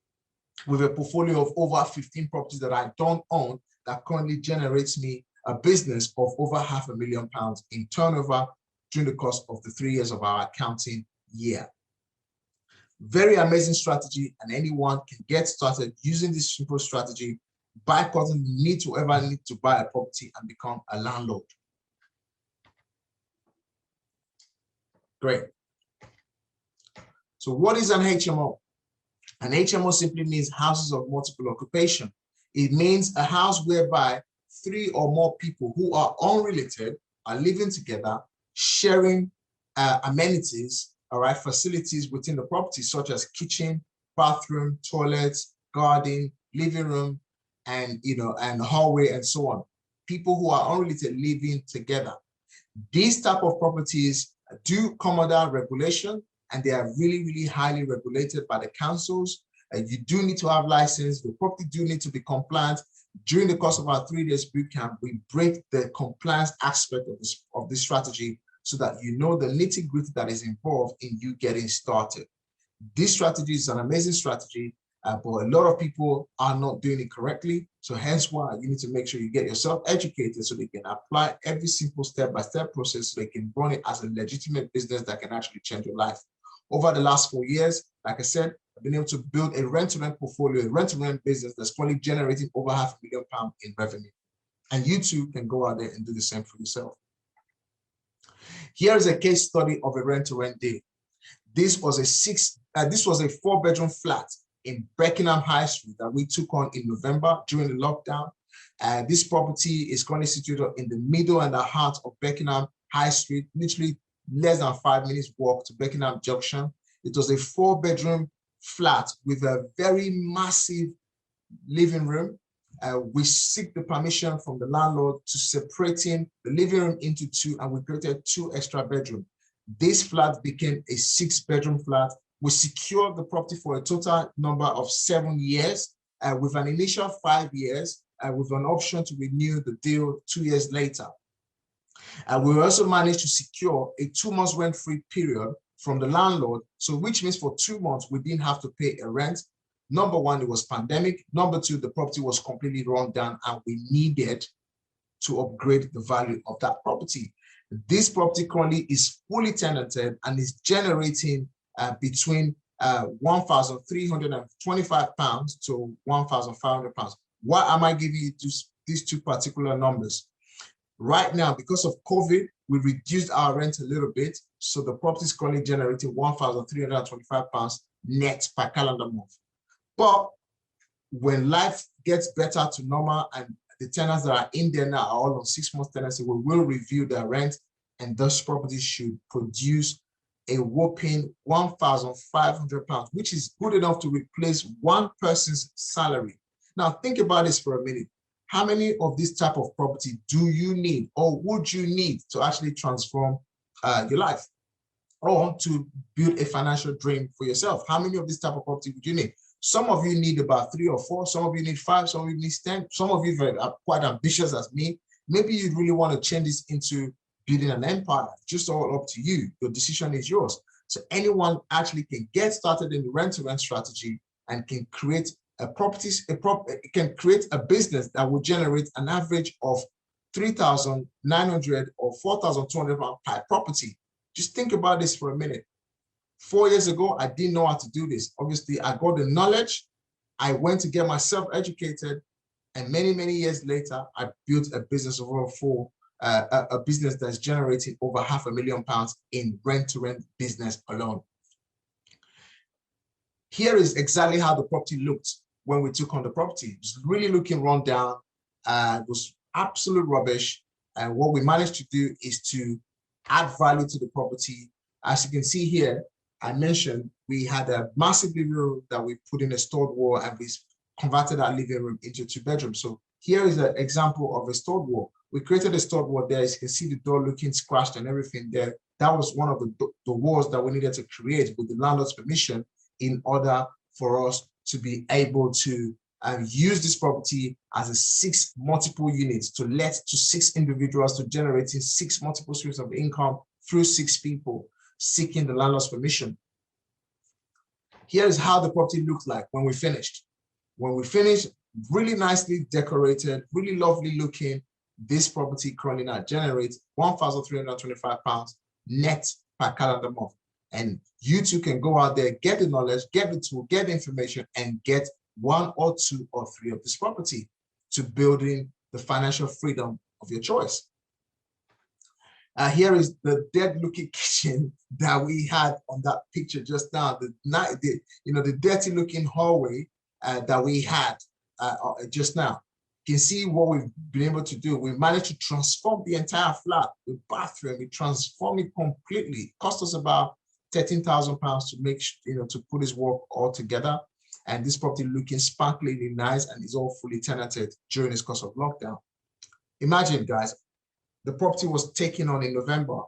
with a portfolio of over 15 properties that I don't own that currently generates me a business of over £500,000 in turnover during the course of the 3 years of our accounting year. Very amazing strategy, and anyone can get started using this simple strategy by causing the need to buy a property and become a landlord. Great. So what is an HMO? An HMO simply means houses of multiple occupation. It means a house whereby 3 or more people who are unrelated are living together, sharing amenities, all right, facilities within the property, such as kitchen, bathroom, toilets, garden, living room, and and hallway, and so on. People who are unrelated living together. These type of properties do come under regulation, and they are really, really highly regulated by the councils. You do need to have license. The property do need to be compliant. During the course of our 3 days boot camp, we break the compliance aspect of this strategy so that you know the nitty-gritty that is involved in you getting started. This strategy is an amazing strategy, but a lot of people are not doing it correctly. So hence why you need to make sure you get yourself educated so they can apply every simple step-by-step process so they can run it as a legitimate business that can actually change your life. Over the last 4 years, like I said, I've been able to build a rent-to-rent portfolio, a rent-to-rent business that's currently generating over £500,000 in revenue. And you too can go out there and do the same for yourself. Here is a case study of a rent-to-rent deal. This was a 4-bedroom flat in Beckenham High Street that we took on in November during the lockdown. This property is currently situated in the middle and the heart of Beckenham High Street, literally less than 5 minutes walk to Beckenham Junction. It was a 4-bedroom flat with a very massive living room. We seek the permission from the landlord to separating the living room into 2, and we created 2 extra bedrooms. This flat became a 6-bedroom flat. We secured the property for a total number of 7 years, with an initial 5 years, with an option to renew the deal 2 years later. We also managed to secure a 2 months rent-free period from the landlord, so which means for 2 months we didn't have to pay a rent. Number one, it was pandemic. Number two, the property was completely run down and we needed to upgrade the value of that property. This property currently is fully tenanted and is generating between £1,325 to £1,500. Why am I giving you these 2 particular numbers? Right now, because of COVID, we reduced our rent a little bit. So the property is currently generating £1,325 net per calendar month. But when life gets better to normal and the tenants that are in there now are all on 6 months tenancy, we will review their rent, and those properties should produce a whopping £1,500, which is good enough to replace one person's salary. Now think about this for a minute. How many of this type of property do you need or would you need to actually transform your life or to build a financial dream for yourself? How many of this type of property would you need? Some of you need about 3 or 4, some of you need 5, some of you need 10, some of you are quite ambitious as me. Maybe you really want to change this into building an empire. Just all up to you. Your decision is yours. So anyone actually can get started in the rent-to-rent strategy and can create can create a business that will generate an average of £3,900 or £4,200 per property. Just think about this for a minute. 4 years ago, I didn't know how to do this. Obviously, I got the knowledge. I went to get myself educated, and many, many years later, I built a business of over a business that's generating over £500,000 in rent-to-rent business alone. Here is exactly how the property looked when we took on the property. It was really looking run down. It was absolute rubbish. And what we managed to do is to add value to the property. As you can see here, I mentioned we had a massive living room that we put in a stored wall, and we converted our living room into 2 bedrooms. So here is an example of a stored wall. We created a stored wall there. As you can see the door looking scratched and everything there. That was one of the walls that we needed to create with the landlord's permission in order for us to be able to use this property as a 6 multiple units to let to 6 individuals, to generating 6 multiple streams of income through 6 people seeking the landlord's permission. Here is how the property looked like when we finished. When we finished, really nicely decorated, really lovely looking. This property currently now generates £1,325 net per calendar month. And you too can go out there, get the knowledge, get the tool, get the information, and get 1 or 2 or 3 of this property to building the financial freedom of your choice. Here is the dead-looking kitchen that we had on that picture just now. The dirty-looking hallway that we had just now. You can see what we've been able to do. We managed to transform the entire flat, the bathroom. We transformed it completely. It cost us about £13,000 to make, to put this work all together. And this property looking sparkling nice and is all fully tenanted during this course of lockdown. Imagine, guys, the property was taken on in November,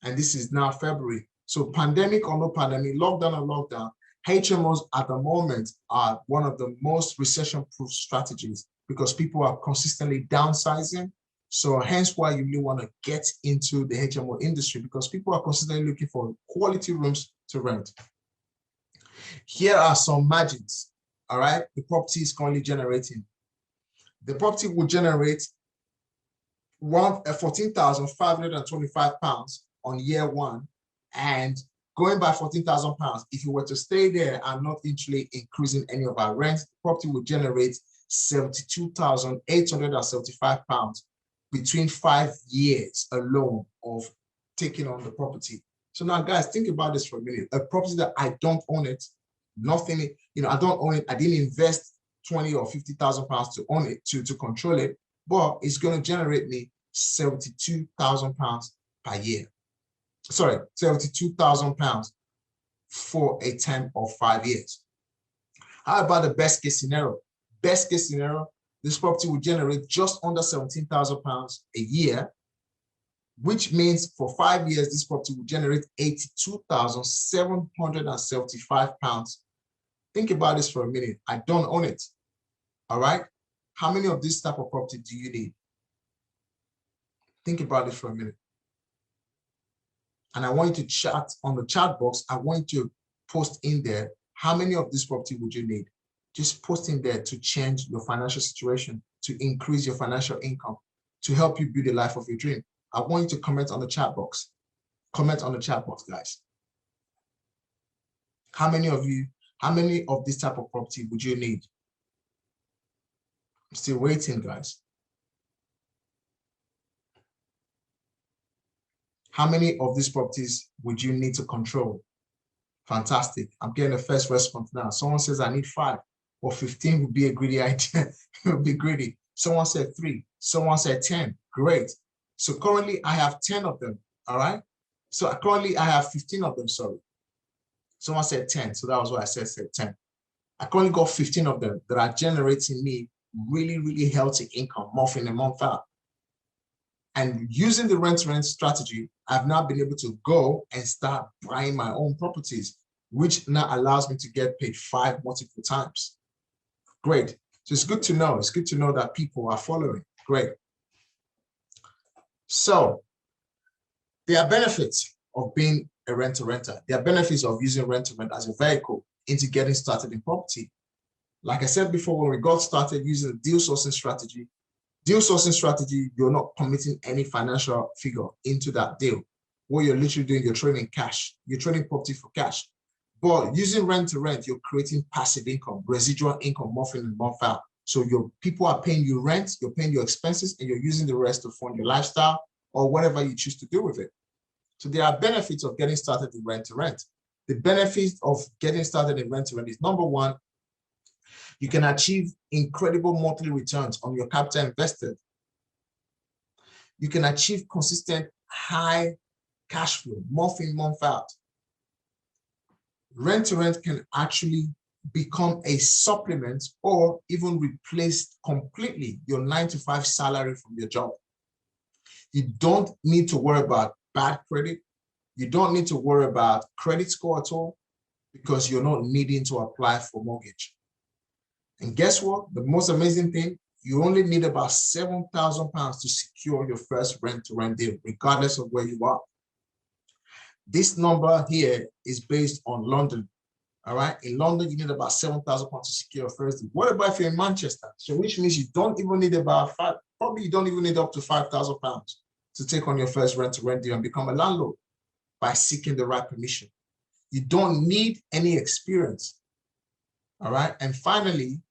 and this is now February. So pandemic or no pandemic, lockdown or lockdown, HMOs at the moment are one of the most recession-proof strategies because people are consistently downsizing. So hence why you really want to get into the HMO industry, because people are consistently looking for quality rooms to rent. Here are some margins, all right? The property is currently generating. The property will generate £14,525 on year one, and going by £14,000, if you were to stay there and not actually increasing any of our rents, the property would generate £72,875 between 5 years alone of taking on the property. So now, guys, think about this for a minute. A property that I don't own it, nothing, I don't own it. I didn't invest 20 or 50,000 pounds to own it, to control it, but it's going to generate me £72,000 per year. Sorry, £72,000 for a term of 5 years. How about the best case scenario? Best case scenario, this property will generate just under £17,000 a year, which means for 5 years, this property will generate £82,775. Think about this for a minute. I don't own it. All right. How many of this type of property do you need? Think about this for a minute. And I want you to chat on the chat box. I want you to post in there, how many of this property would you need? Just post in there to change your financial situation, to increase your financial income, to help you build the life of your dream. I want you to comment on the chat box. Comment on the chat box, guys. How many of this type of property would you need? I'm still waiting, guys. How many of these properties would you need to control? Fantastic. I'm getting the first response now. Someone says I need 5 or 15 would be a greedy idea. It would be greedy. Someone said 3. Someone said 10. Great. So currently I have 10 of them. All right. So currently I have 15 of them. Sorry. Someone said 10. So that was what I said 10. I currently got 15 of them that are generating me really, really healthy income month in and month out. And using the rent-to-rent strategy, I've now been able to go and start buying my own properties, which now allows me to get paid 5 multiple times. Great. So it's good to know. It's good to know that people are following. Great. So there are benefits of being a rent-to-renter. There are benefits of using rent-to-rent as a vehicle into getting started in property. Like I said before, when we got started using the deal sourcing strategy, you're not committing any financial figure into that deal. What you're literally doing, you're trading cash. You're trading property for cash. But using rent to rent, you're creating passive income, residual income, month in and month out. So your people are paying you rent, you're paying your expenses, and you're using the rest to fund your lifestyle or whatever you choose to do with it. So there are benefits of getting started in rent to rent. The benefits of getting started in rent to rent is, number one, you can achieve incredible monthly returns on your capital invested. You can achieve consistent high cash flow, month in, month out. Rent to rent can actually become a supplement or even replace completely your 9-to-5 salary from your job. You don't need to worry about bad credit. You don't need to worry about credit score at all because you're not needing to apply for mortgage. And guess what? The most amazing thing, you only need about £7,000 to secure your first rent-to-rent deal, regardless of where you are. This number here is based on London. All right. In London, you need about £7,000 to secure your first deal. What about if you're in Manchester? So which means you don't even need probably you don't even need up to £5,000 to take on your first rent-to-rent deal and become a landlord by seeking the right permission. You don't need any experience. All right. And finally,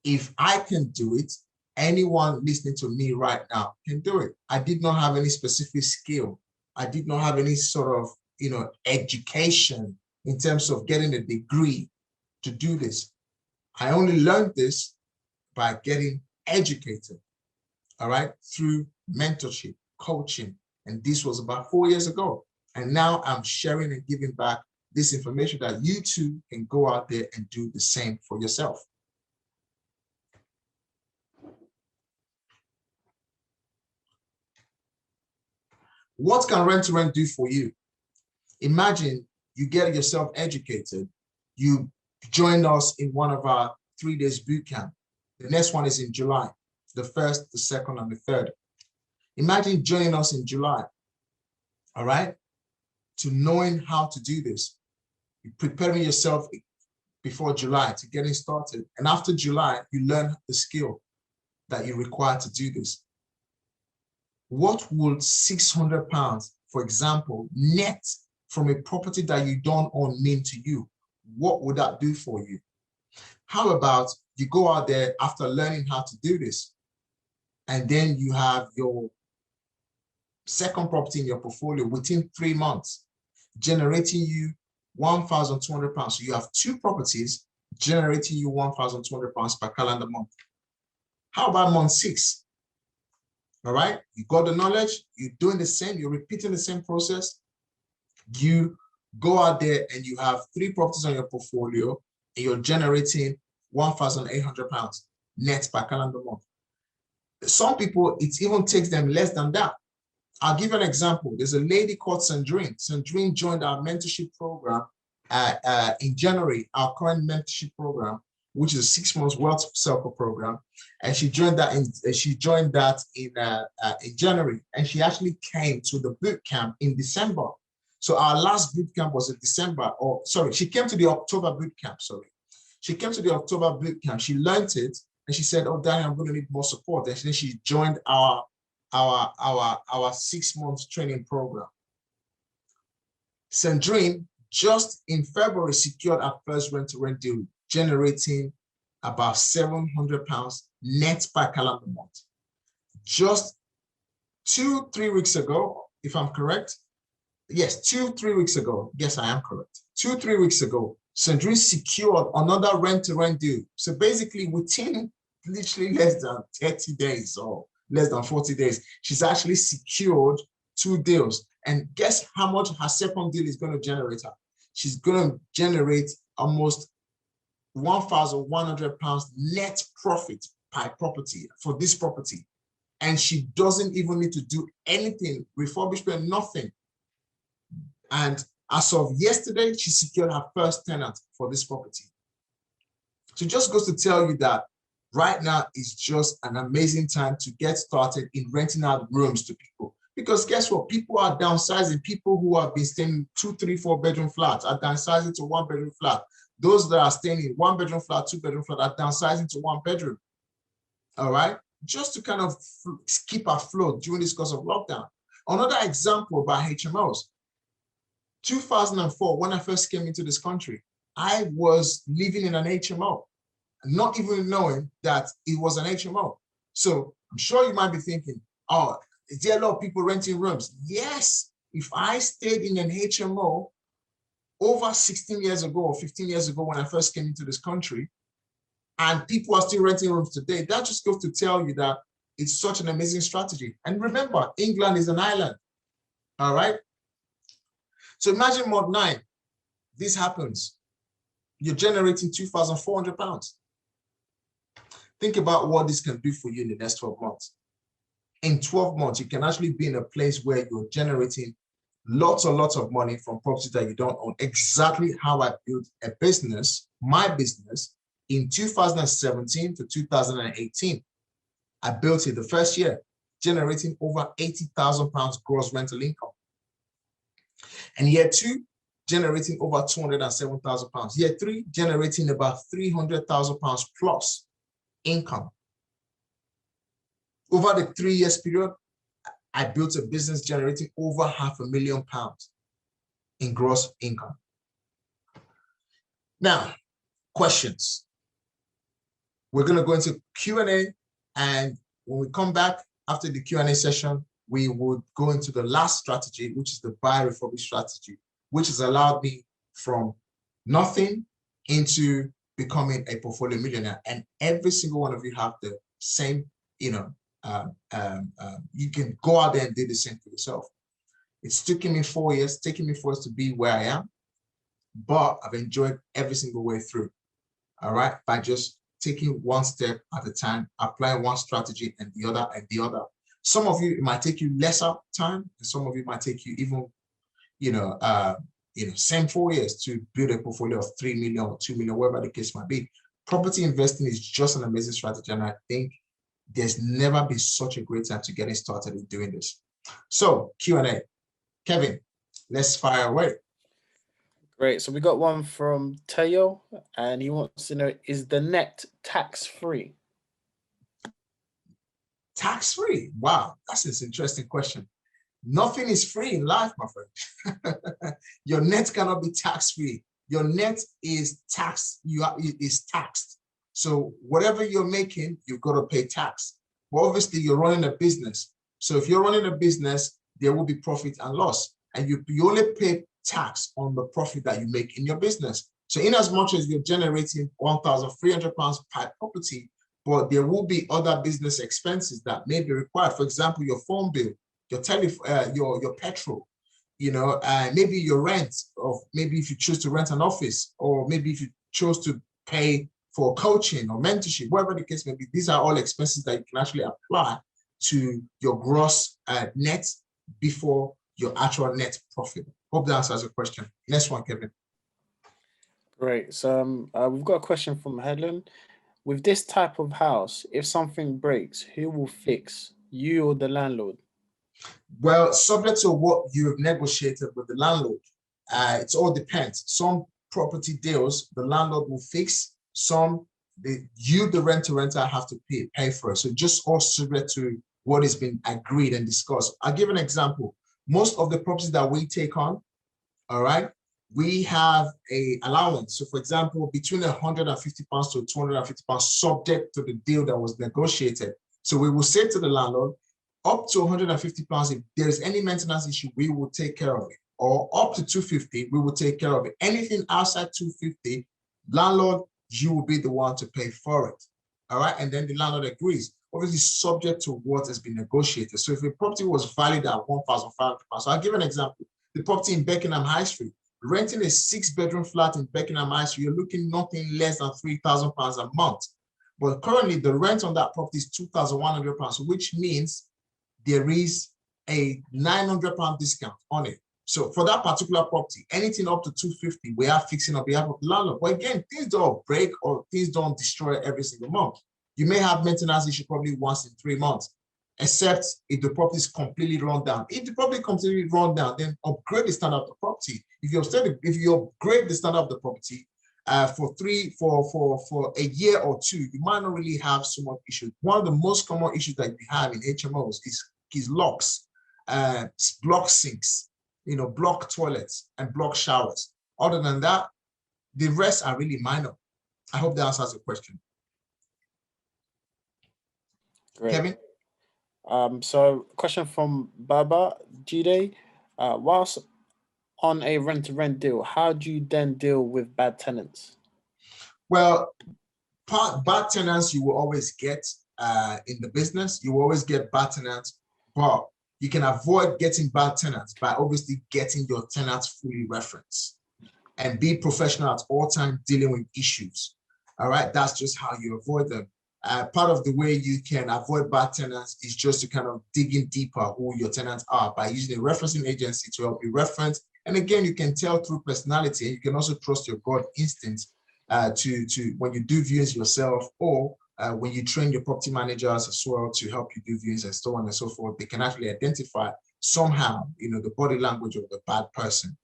if I can do it Anyone listening to me right now can do it. I did not have any specific skill. I did not have any sort of, education in terms of getting a degree to do this. I only learned this by getting educated, all right, through mentorship, coaching. And this was about 4 years ago. And now I'm sharing and giving back this information that you too can go out there and do the same for yourself. What can rent-to-rent do for you? Imagine you get yourself educated. You joined us in one of our 3 days boot camp. The next one is in July, the 1st, the 2nd, and the 3rd. Imagine joining us in July, all right, to knowing how to do this. You're preparing yourself before July to getting started. And after July, you learn the skill that you require to do this. What would £600, for example, net from a property that you don't own mean to you? What would that do for you? How about you go out there after learning how to do this, and then you have your second property in your portfolio within 3 months, generating you £1,200. So you have 2 properties generating you £1,200 per calendar month. How about month 6? All right, you got the knowledge, you're doing the same, you're repeating the same process. You go out there and you have 3 properties on your portfolio and you're generating £1,800 net per calendar month. Some people, it even takes them less than that. I'll give you an example. There's a lady called Sandrine. Sandrine joined our mentorship program in January, our current mentorship program, which is a 6 months wealth circle program. And she joined that in January. And she actually came to the boot camp in December. So our last boot camp was in December, she came to the October boot camp, She came to the October boot camp, she learned it, and she said, oh, Daniel, I'm going to need more support. And then she joined our 6 months training program. Sandrine, just in February, secured our first rent-to-rent deal, generating about £700 net per calendar month. Just 2-3 weeks ago, if I'm correct, yes, 2-3 weeks ago, yes, I am correct. 2-3 weeks ago, Sandrine secured another rent-to-rent deal. So basically, within literally less than 30 days or less than 40 days, she's actually secured 2 deals. And guess how much her second deal is going to generate her? She's going to generate almost £1,100 net profit per property for this property. And she doesn't even need to do anything, refurbishment, nothing. And as of yesterday, she secured her first tenant for this property. So it just goes to tell you that right now is just an amazing time to get started in renting out rooms to people. Because guess what? People are downsizing. People who have been staying in 2, 3, 4 bedroom flats are downsizing to 1 bedroom flat. Those that are staying in 1 bedroom flat, 2 bedroom flat are downsizing to 1 bedroom. All right? Just to kind of keep afloat during this course of lockdown. Another example by HMOs. 2004, when I first came into this country, I was living in an HMO, not even knowing that it was an HMO. So I'm sure you might be thinking, oh, is there a lot of people renting rooms? Yes. If I stayed in an HMO over 16 years ago or 15 years ago when I first came into this country, and people are still renting rooms today, that just goes to tell you that it's such an amazing strategy. And remember, England is an island, all right? So imagine month 9, this happens. You're generating £2,400. Think about what this can do for you in the next 12 months. In 12 months, you can actually be in a place where you're generating lots and lots of money from properties that you don't own. Exactly how I built a business, my business, in 2017 to 2018. I built it the first year, generating over £80,000 gross rental income. And year 2, generating over £207,000. Year 3, generating about £300,000 plus income. Over the 3 years period, I built a business generating over £500,000 in gross income. Now, questions. We're going to go into Q&A, And when we come back after the Q&A session, we would go into the last strategy, which is the buy refurbish strategy, which has allowed me from nothing into becoming a portfolio millionaire. And every single one of you have the same, you can go out there and do the same for yourself. It's taken me 4 years, to be where I am, but I've enjoyed every single way through. All right, by just taking one step at a time, applying one strategy and the other and the other. Some of you, it might take you lesser time, and some of you might take you even, same 4 years to build a portfolio of 3 million or 2 million, whatever the case might be. Property investing is just an amazing strategy, and I think there's never been such a great time to getting started in doing this. So Q&A, Kevin, let's fire away. Great. So we got one from Teo, and he wants to know, is the net tax-free? Tax-free? Wow, that's an interesting question. Nothing is free in life, my friend. Your net cannot be tax-free. Your net is taxed. Is taxed. So whatever you're making, you've got to pay tax. But obviously, you're running a business. So if you're running a business, there will be profit and loss. And you only pay tax on the profit that you make in your business. So in as much as you're generating £1,300 per property, but there will be other business expenses that may be required. For example, your phone bill, your telephone, your petrol, maybe your rent, or maybe if you choose to rent an office, or maybe if you chose to pay for coaching or mentorship, whatever the case may be, these are all expenses that you can actually apply to your gross net before your actual net profit. Hope that answers your question. Next one, Kevin. Great. So we've got a question from Helen. With this type of house, if something breaks, who will fix, you or the landlord? Well, subject to what you've negotiated with the landlord, it all depends. Some property deals, the landlord will fix. Some, the renter, have to pay for it. So just all subject to what has been agreed and discussed. I'll give an example. Most of the properties that we take on, all right, we have a allowance. So for example, between £150 to £250 subject to the deal that was negotiated. So we will say to the landlord, up to £150, if there's any maintenance issue, we will take care of it. Or up to £250, we will take care of it. Anything outside £250, landlord, you will be the one to pay for it. All right, and then the landlord agrees. Obviously, subject to what has been negotiated. So if a property was valued at £1,500, so I'll give an example. The property in Beckenham High Street, renting a 6-bedroom flat in Beckenham High Street, you're looking nothing less than £3,000 a month. But currently, the rent on that property is £2,100, which means there is a £900 discount on it. So for that particular property, anything up to £250, we are fixing on behalf of the landlord. But again, things don't break or things don't destroy every single month. You may have maintenance issue probably once in 3 months, except if the property is completely run down. If the property completely run down, then upgrade the standard of the property. If you upgrade the standard of the property for a year or two, you might not really have so much issues. One of the most common issues that we have in HMOs is locks, block sinks, block toilets and block showers. Other than that, the rest are really minor. I hope that answers the question. Great. Kevin? So question from Baba Jide. Whilst on a rent-to-rent deal, how do you then deal with bad tenants? Well, bad tenants you will always get in the business. You will always get bad tenants, but you can avoid getting bad tenants by obviously getting your tenants fully referenced and be professional at all times dealing with issues. All right, that's just how you avoid them. Part of the way you can avoid bad tenants is just to kind of dig in deeper who your tenants are by using a referencing agency to help you reference. And again, you can tell through personality, and you can also trust your gut instincts to when you do viewings yourself, or when you train your property managers as well to help you do viewings and so on and so forth. They can actually identify somehow, the body language of the bad person,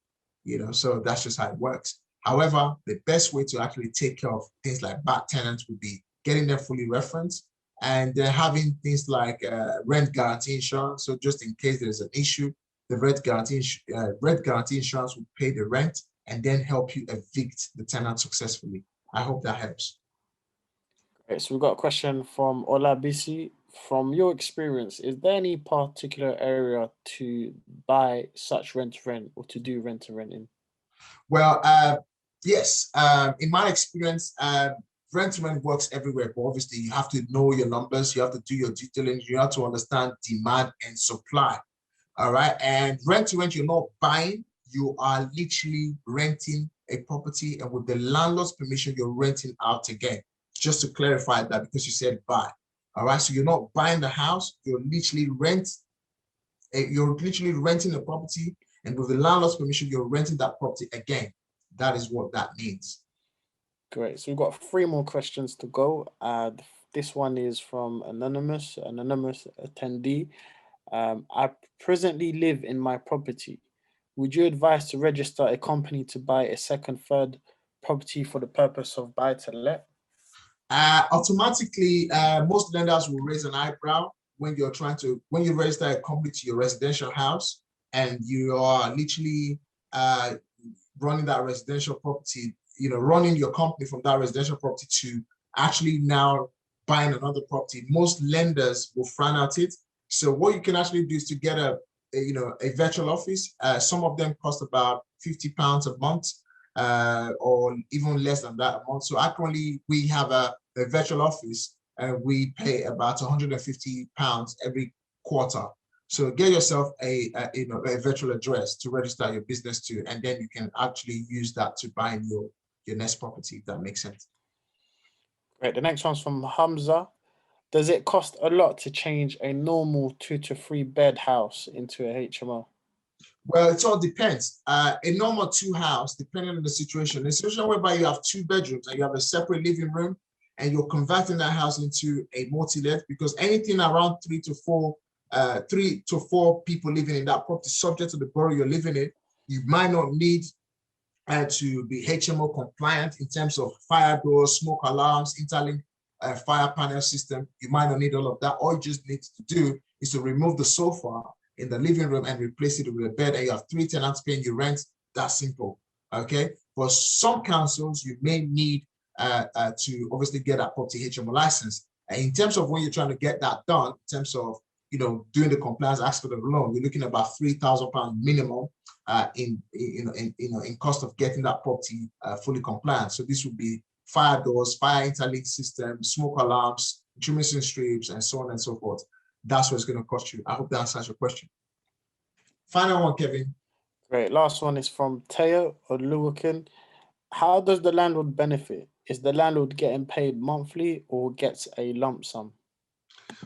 so that's just how it works. However, the best way to actually take care of things like bad tenants would be getting them fully referenced and having things like rent guarantee insurance. So just in case there's an issue, the rent guarantee insurance will pay the rent and then help you evict the tenant successfully. I hope that helps. Okay, so we've got a question from Olabisi. From your experience, is there any particular area to buy such rent-to-rent or to do rent-to-rent in? Well, yes. In my experience, rent-to-rent works everywhere, but obviously you have to know your numbers. You have to do your due diligence. You have to understand demand and supply. All right. And rent-to-rent, you're not buying. You are literally renting a property, and with the landlord's permission, you're renting out again. Just to clarify that, because you said buy. All right. So you're not buying the house. You're literally renting a property, and with the landlord's permission, you're renting that property again. That is what that means. Great. So we've got 3 more questions to go. This one is from anonymous attendee. I presently live in my property. Would you advise to register a company to buy a second, third property for the purpose of buy to let? Automatically, most lenders will raise an eyebrow when you register a company to your residential house, and you are literally running that residential property, running your company from that residential property to actually now buying another property. Most lenders will frown at it. So what you can actually do is to get a virtual office. Some of them cost about £50 a month, or even less than that a month. So actually, we have a virtual office, and we pay about £150 every quarter. So get yourself a virtual address to register your business to, and then you can actually use that to buy your next property, if that makes sense. Great. The next one's from Hamza. Does it cost a lot to change a normal 2 to 3 bed house into a HMO? Well, it all depends. A normal 2 house, depending on the situation whereby you have 2 bedrooms and you have a separate living room, and you're converting that house into a multi-let, because anything around 3 to 4 people living in that property, subject to the borough you're living in, you might not need to be HMO compliant in terms of fire doors, smoke alarms, interlinked fire panel system. You might not need all of that. All you just need to do is to remove the sofa in the living room and replace it with a bed, and you have 3 tenants paying you rent. That's simple. Okay. For some councils, you may need to obviously get a property HMO license. And in terms of when you're trying to get that done, in terms of doing the compliance aspect of the loan, you're looking at about £3,000 minimum in cost of getting that property fully compliant. So this would be fire doors, fire interlink systems, smoke alarms, intrusion strips, and so on and so forth. That's what it's going to cost you. I hope that answers your question. Final one, Kevin. Great. Last one is from Teo Oluwakin. How does the landlord benefit? Is the landlord getting paid monthly or gets a lump sum?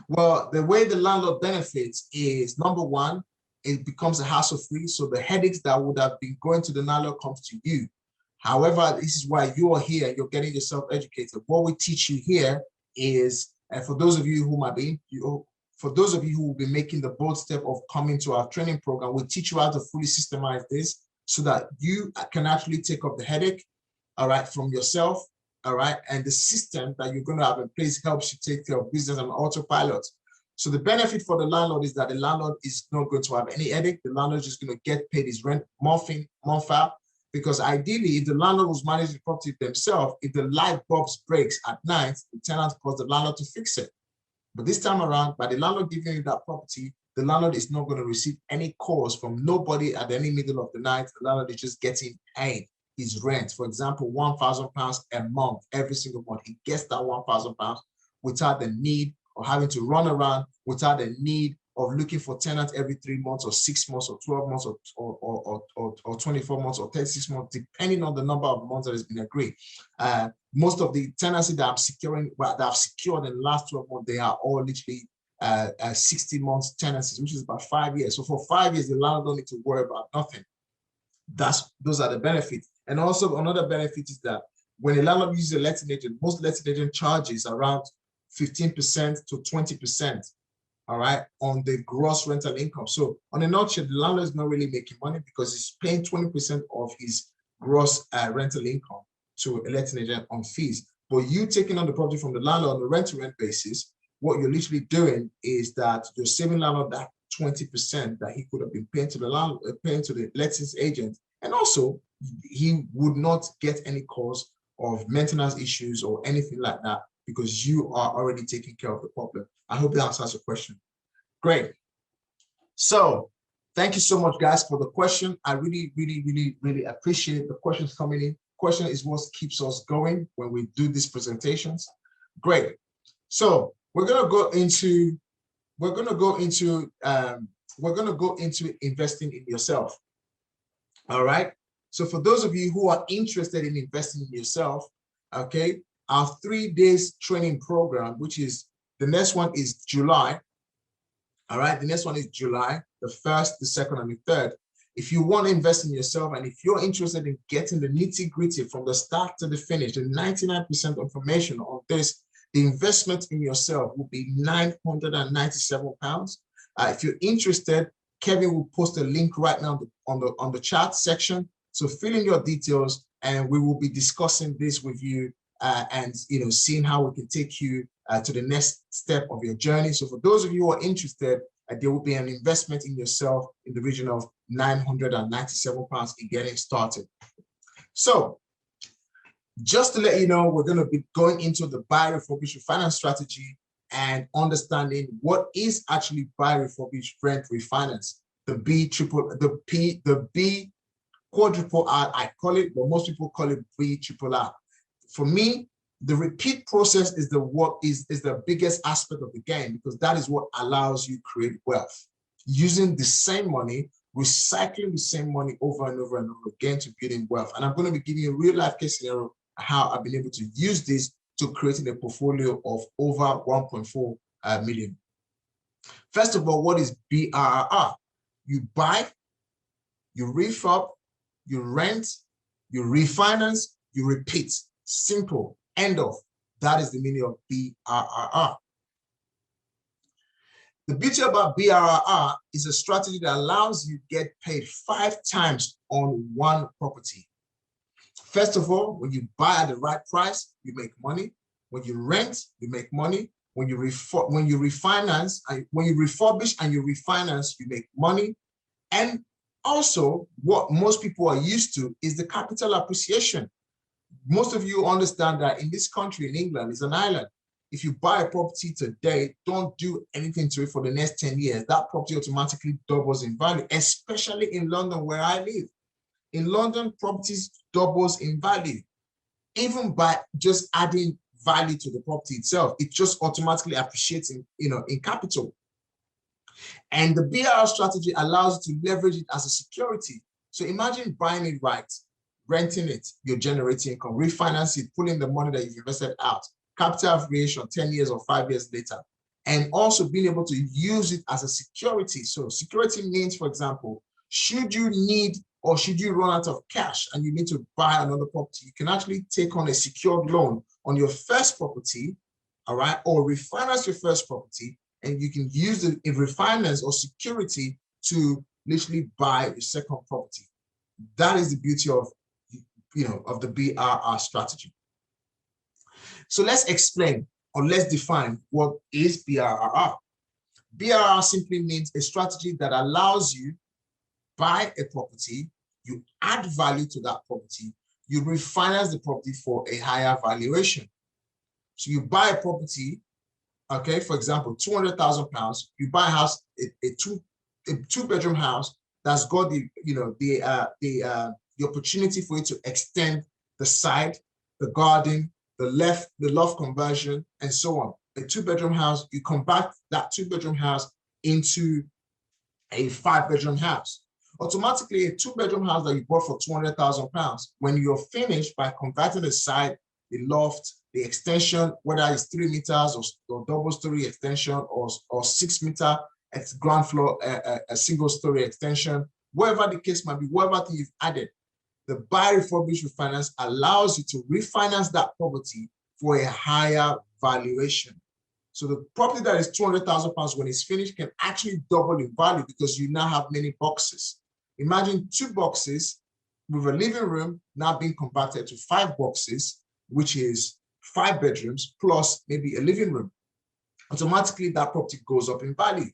Well, the way the landlord benefits is, number one, it becomes a hassle-free. So the headaches that would have been going to the landlord comes to you. However, this is why you are here. You're getting yourself educated. What we teach you here is, and for those of you who will be making the bold step of coming to our training program, we teach you how to fully systemize this so that you can actually take up the headache, all right, from yourself, all right, and the system that you're going to have in place helps you take care of business on autopilot. So the benefit for the landlord is that the landlord is not going to have any headache. The landlord is just going to get paid his rent month in, month out. Because ideally, if the landlord was managing the property themselves, if the light bulbs breaks at night, the tenant calls the landlord to fix it. But this time around, by the landlord giving you that property, the landlord is not going to receive any calls from nobody at any middle of the night. The landlord is just getting paid his rent. For example, £1,000 a month, every single month. He gets that £1,000 without the need of having to run around, without the need of looking for tenants every 3 months or 6 months or 12 months or 24 months or 36 months, depending on the number of months that has been agreed. Most of the tenancy that I've secured in the last 12 months, they are all literally 60 months tenancies, which is about 5 years. So for 5 years, the landlord don't need to worry about nothing. Those are the benefits. And also another benefit is that when a landlord uses a letting agent, most letting agent charges around 15% to 20%. All right, on the gross rental income. So on a nutshell, the landlord is not really making money because he's paying 20% of his gross rental income to a letting agent on fees. But you taking on the property from the landlord on a rent-to-rent basis, what you're literally doing is that you're saving landlord that 20% that he could have been paying to the landlord, paying to the lettings agent, and also he would not get any cause of maintenance issues or anything like that, because you are already taking care of the problem. I hope that answers your question. Great. So thank you so much, guys, for the question. I really, really, really, really appreciate the questions coming in. Question is what keeps us going when we do these presentations. Great. So we're gonna go into investing in yourself. All right. So for those of you who are interested in investing in yourself, okay, our 3 days training program, which is the next one is July. All right, the next one is July, the 1st, the 2nd, and the 3rd. If you want to invest in yourself and if you're interested in getting the nitty-gritty from the start to the finish, the 99% information on this, the investment in yourself will be £997. If you're interested, Kevin will post a link right now on the chat section. So fill in your details and we will be discussing this with you and seeing how we can take you to the next step of your journey. So for those of you who are interested, there will be an investment in yourself in the region of £997 in getting started. So just to let you know, we're going to be going into the buy, refurbish, refinance strategy and understanding what is actually buy, refurbish, rent, refinance. The B quadruple R, I call it, but most people call it B triple R. For me, the repeat process is the biggest aspect of the game, because that is what allows you to create wealth. Using the same money, recycling the same money over and over and over again to building wealth. And I'm going to be giving you a real life case scenario how I've been able to use this to creating a portfolio of over 1.4 million. First of all, what is BRRR? You buy, you refurb, you rent, you refinance, you repeat. Simple. End of. That is the meaning of BRRR. The beauty about BRRR is a strategy that allows you to get paid 5 times on one property. First of all, when you buy at the right price, you make money. When you rent, you make money. When you refurbish and you refinance, you make money. And also, what most people are used to is the capital appreciation. Most of you understand that in this country, in England, it's an island. If you buy a property today, don't do anything to it for the next 10 years. That property automatically doubles in value, especially in London, where I live. In London, properties doubles in value. Even by just adding value to the property itself, it just automatically appreciates in capital. And the BRR strategy allows you to leverage it as a security. So imagine buying it right, renting it, you're generating income, refinance it, pulling the money that you've invested out, capital appreciation 10 years or 5 years later, and also being able to use it as a security. So security means, for example, should you need or should you run out of cash and you need to buy another property, you can actually take on a secured loan on your first property, all right, or refinance your first property, and you can use the refinance or security to literally buy your second property. That is the beauty of, of the BRR strategy. So let's explain or let's define what is BRR. BRR simply means a strategy that allows you buy a property, you add value to that property, you refinance the property for a higher valuation. So you buy a property, okay, for example, £200,000, you buy a house, a two-bedroom house that's got the opportunity for you to extend the side, the garden, the loft conversion, and so on. A 2-bedroom house, you convert that 2-bedroom house into a 5-bedroom house. Automatically, a 2-bedroom house that you bought for £200,000, when you're finished by converting the side, the loft, the extension, whether it's 3 meters or double-story extension or 6 meter ground floor, a single-story extension, whatever the case might be, whatever thing you've added, the buy, refurbish, refinance allows you to refinance that property for a higher valuation. So the property that is £200,000 when it's finished can actually double in value because you now have many boxes. Imagine 2 boxes with a living room now being converted to 5 boxes, which is 5 bedrooms plus maybe a living room. Automatically, that property goes up in value.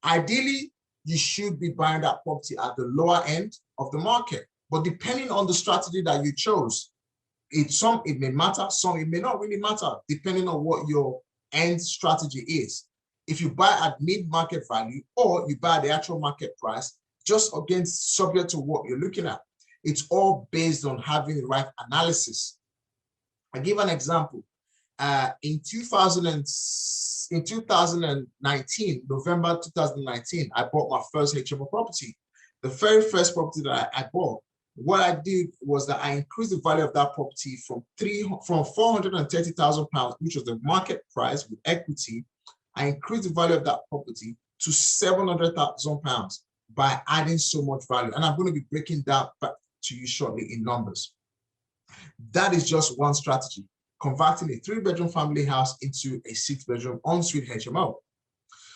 Ideally, you should be buying that property at the lower end of the market. But depending on the strategy that you chose, Some it may matter, some it may not really matter, depending on what your end strategy is. If you buy at mid-market value or you buy the actual market price, just again, subject to what you're looking at. It's all based on having the right analysis. I give an example. In 2019, November 2019, I bought my first HMO property. The very first property that I bought, what I did was that I increased the value of that property from £430,000, which was the market price with equity. I increased the value of that property to £700,000 by adding so much value. And I'm going to be breaking that back to you shortly in numbers. That is just one strategy, converting a 3-bedroom family house into a 6-bedroom ensuite HMO.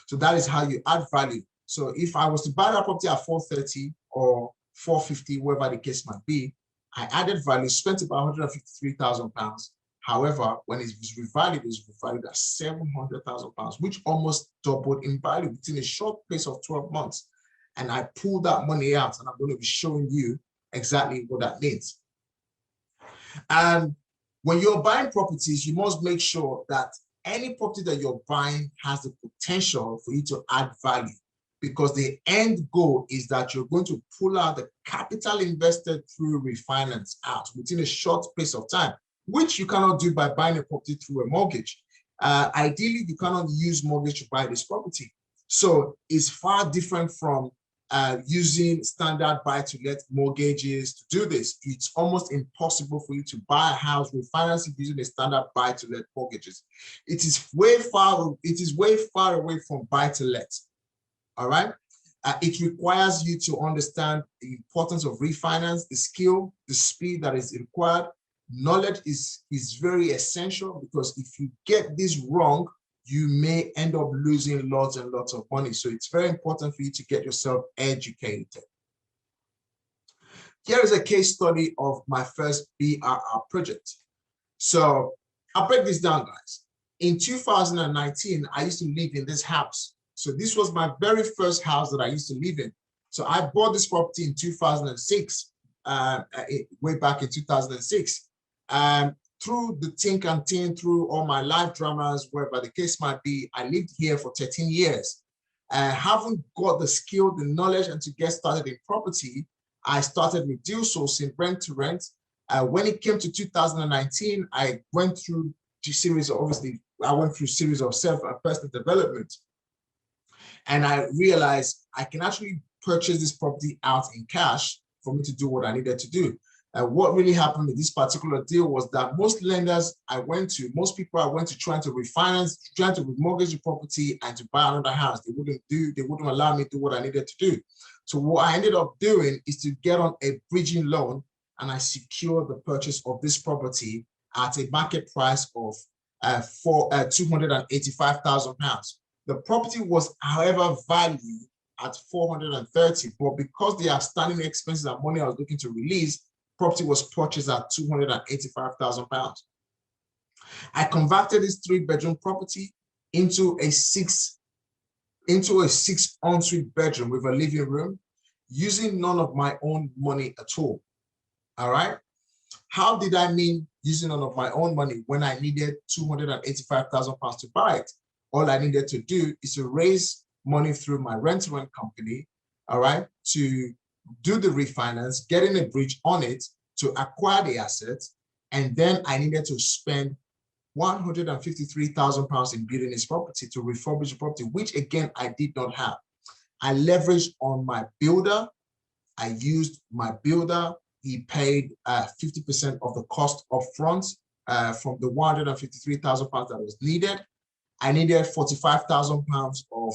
So that is how you add value. So if I was to buy that property at 430 or 450, whatever the case might be, I added value, spent about £153,000. However, when it's revalued at £700,000, which almost doubled in value within a short space of 12 months. And I pulled that money out, and I'm going to be showing you exactly what that means. And when you're buying properties, you must make sure that any property that you're buying has the potential for you to add value, because the end goal is that you're going to pull out the capital invested through refinance out within a short space of time, which you cannot do by buying a property through a mortgage. Ideally, you cannot use mortgage to buy this property. So it's far different from using standard buy-to-let mortgages to do this. It's almost impossible for you to buy a house refinancing using a standard buy-to-let mortgages. It is way far away from buy-to-let. All right. It requires you to understand the importance of refinance, the skill, the speed that is required. Knowledge is very essential, because if you get this wrong, you may end up losing lots and lots of money. So it's very important for you to get yourself educated. Here is a case study of my first BRR project. So I'll break this down, guys. In 2019, I used to live in this house. So this was my very first house that I used to live in. So I bought this property in 2006, way back in 2006. Through the think and tin, through all my life dramas, wherever the case might be, I lived here for 13 years. Haven't got the skill, the knowledge, and to get started in property, I started with deal sourcing, rent to rent. When it came to 2019, I went through a series of self-personal development. And I realized I can actually purchase this property out in cash for me to do what I needed to do. What really happened in this particular deal was that most lenders I went to, most people I went to trying to refinance, trying to remortgage the property and to buy another house, they wouldn't allow me to do what I needed to do. So what I ended up doing is to get on a bridging loan, and I secured the purchase of this property at a market price of £285,000. The property was, however, valued at 430, but because the outstanding expenses and money I was looking to release, property was purchased at £285,000. I converted this 3-bedroom property into a six ensuite bedroom with a living room, using none of my own money at all. All right. How did I mean using none of my own money when I needed £285,000 to buy it? All I needed to do is to raise money through my rent-to-rent company, all right, to do the refinance, getting a bridge on it to acquire the asset, and then I needed to spend £153,000 in building this property to refurbish the property, which again, I did not have. I leveraged on my builder. I used my builder. He paid 50% of the cost up front from the £153,000 that was needed. I needed £45,000 of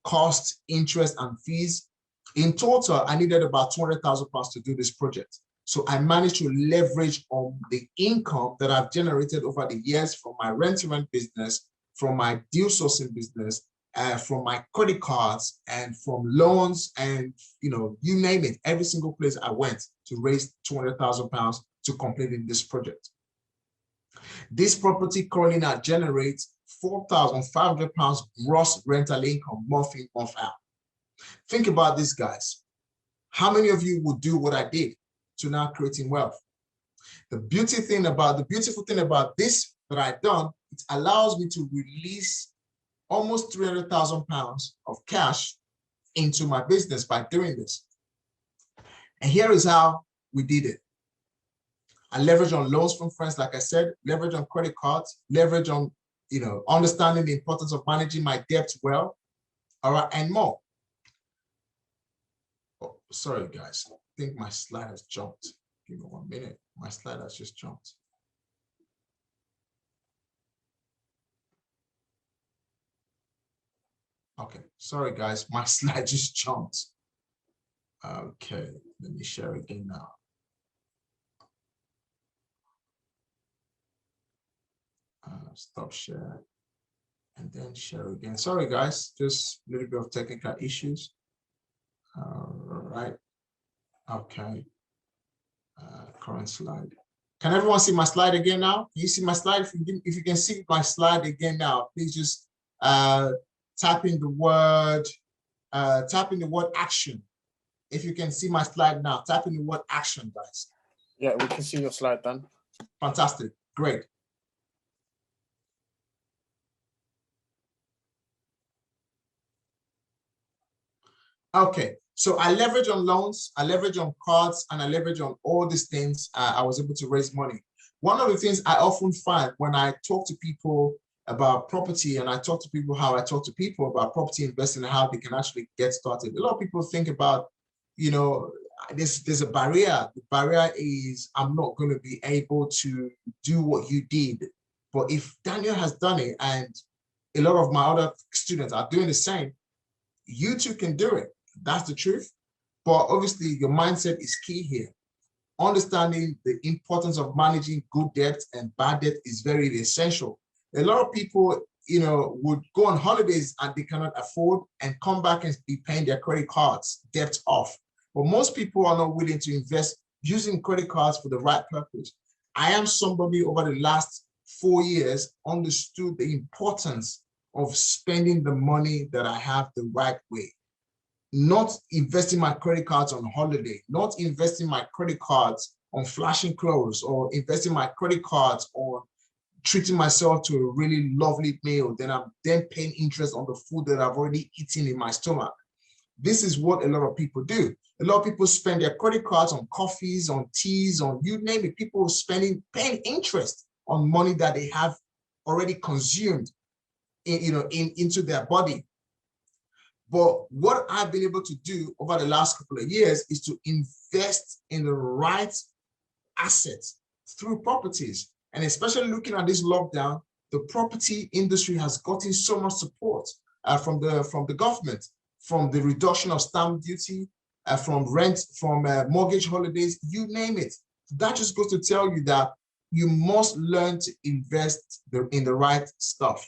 cost, interest, and fees. In total, I needed about £200,000 to do this project. So I managed to leverage on the income that I've generated over the years from my rent-to-rent business, from my deal sourcing business, from my credit cards, and from loans, and you name it, every single place I went to raise £200,000 to complete in this project. This property currently now generates £4,500 gross rental income month in, month out. Think about this, guys. How many of you would do what I did to now creating wealth? The beautiful thing about this that I've done, it allows me to release almost 300,000 pounds of cash into my business by doing this. And here is how we did it. I leverage on loans from friends, like I said, leverage on credit cards, leverage on, understanding the importance of managing my debt well, all right, and more. Oh, sorry, guys. I think my slide has jumped. Give me 1 minute. My slide has just jumped. Okay, sorry, guys. My slide just jumped. Okay, let me share again now. Stop share and then share again. Sorry, guys, just a little bit of technical issues. All right. Okay. Current slide. Can everyone see my slide again now? Can you see my slide? If you can see my slide again now, please just type in the word action. If you can see my slide now, type in the word action, guys. Yeah, we can see your slide, Dan. Fantastic. Great. Okay, so I leverage on loans, I leverage on cards, and I leverage on all these things. I was able to raise money. One of the things I often find when I talk to people about property, and I talk to people how I talk to people about property investing and how they can actually get started. A lot of people think about, there's a barrier. The barrier is I'm not going to be able to do what you did. But if Daniel has done it and a lot of my other students are doing the same, you too can do it. That's the truth. But obviously, your mindset is key here. Understanding the importance of managing good debt and bad debt is very essential. A lot of people, would go on holidays and they cannot afford and come back and be paying their credit cards debt off. But most people are not willing to invest using credit cards for the right purpose. I am somebody over the last 4 years understood the importance of spending the money that I have the right way. Not investing my credit cards on holiday, not investing my credit cards on flashing clothes, or investing my credit cards on treating myself to a really lovely meal. Then I'm paying interest on the food that I've already eaten in my stomach. This is what a lot of people do. A lot of people spend their credit cards on coffees, on teas, on you name it. People paying interest on money that they have already consumed into their body. But what I've been able to do over the last couple of years is to invest in the right assets through properties. And especially looking at this lockdown, the property industry has gotten so much support from the government, from the reduction of stamp duty, from rent, from mortgage holidays, you name it. That just goes to tell you that you must learn to invest in the right stuff.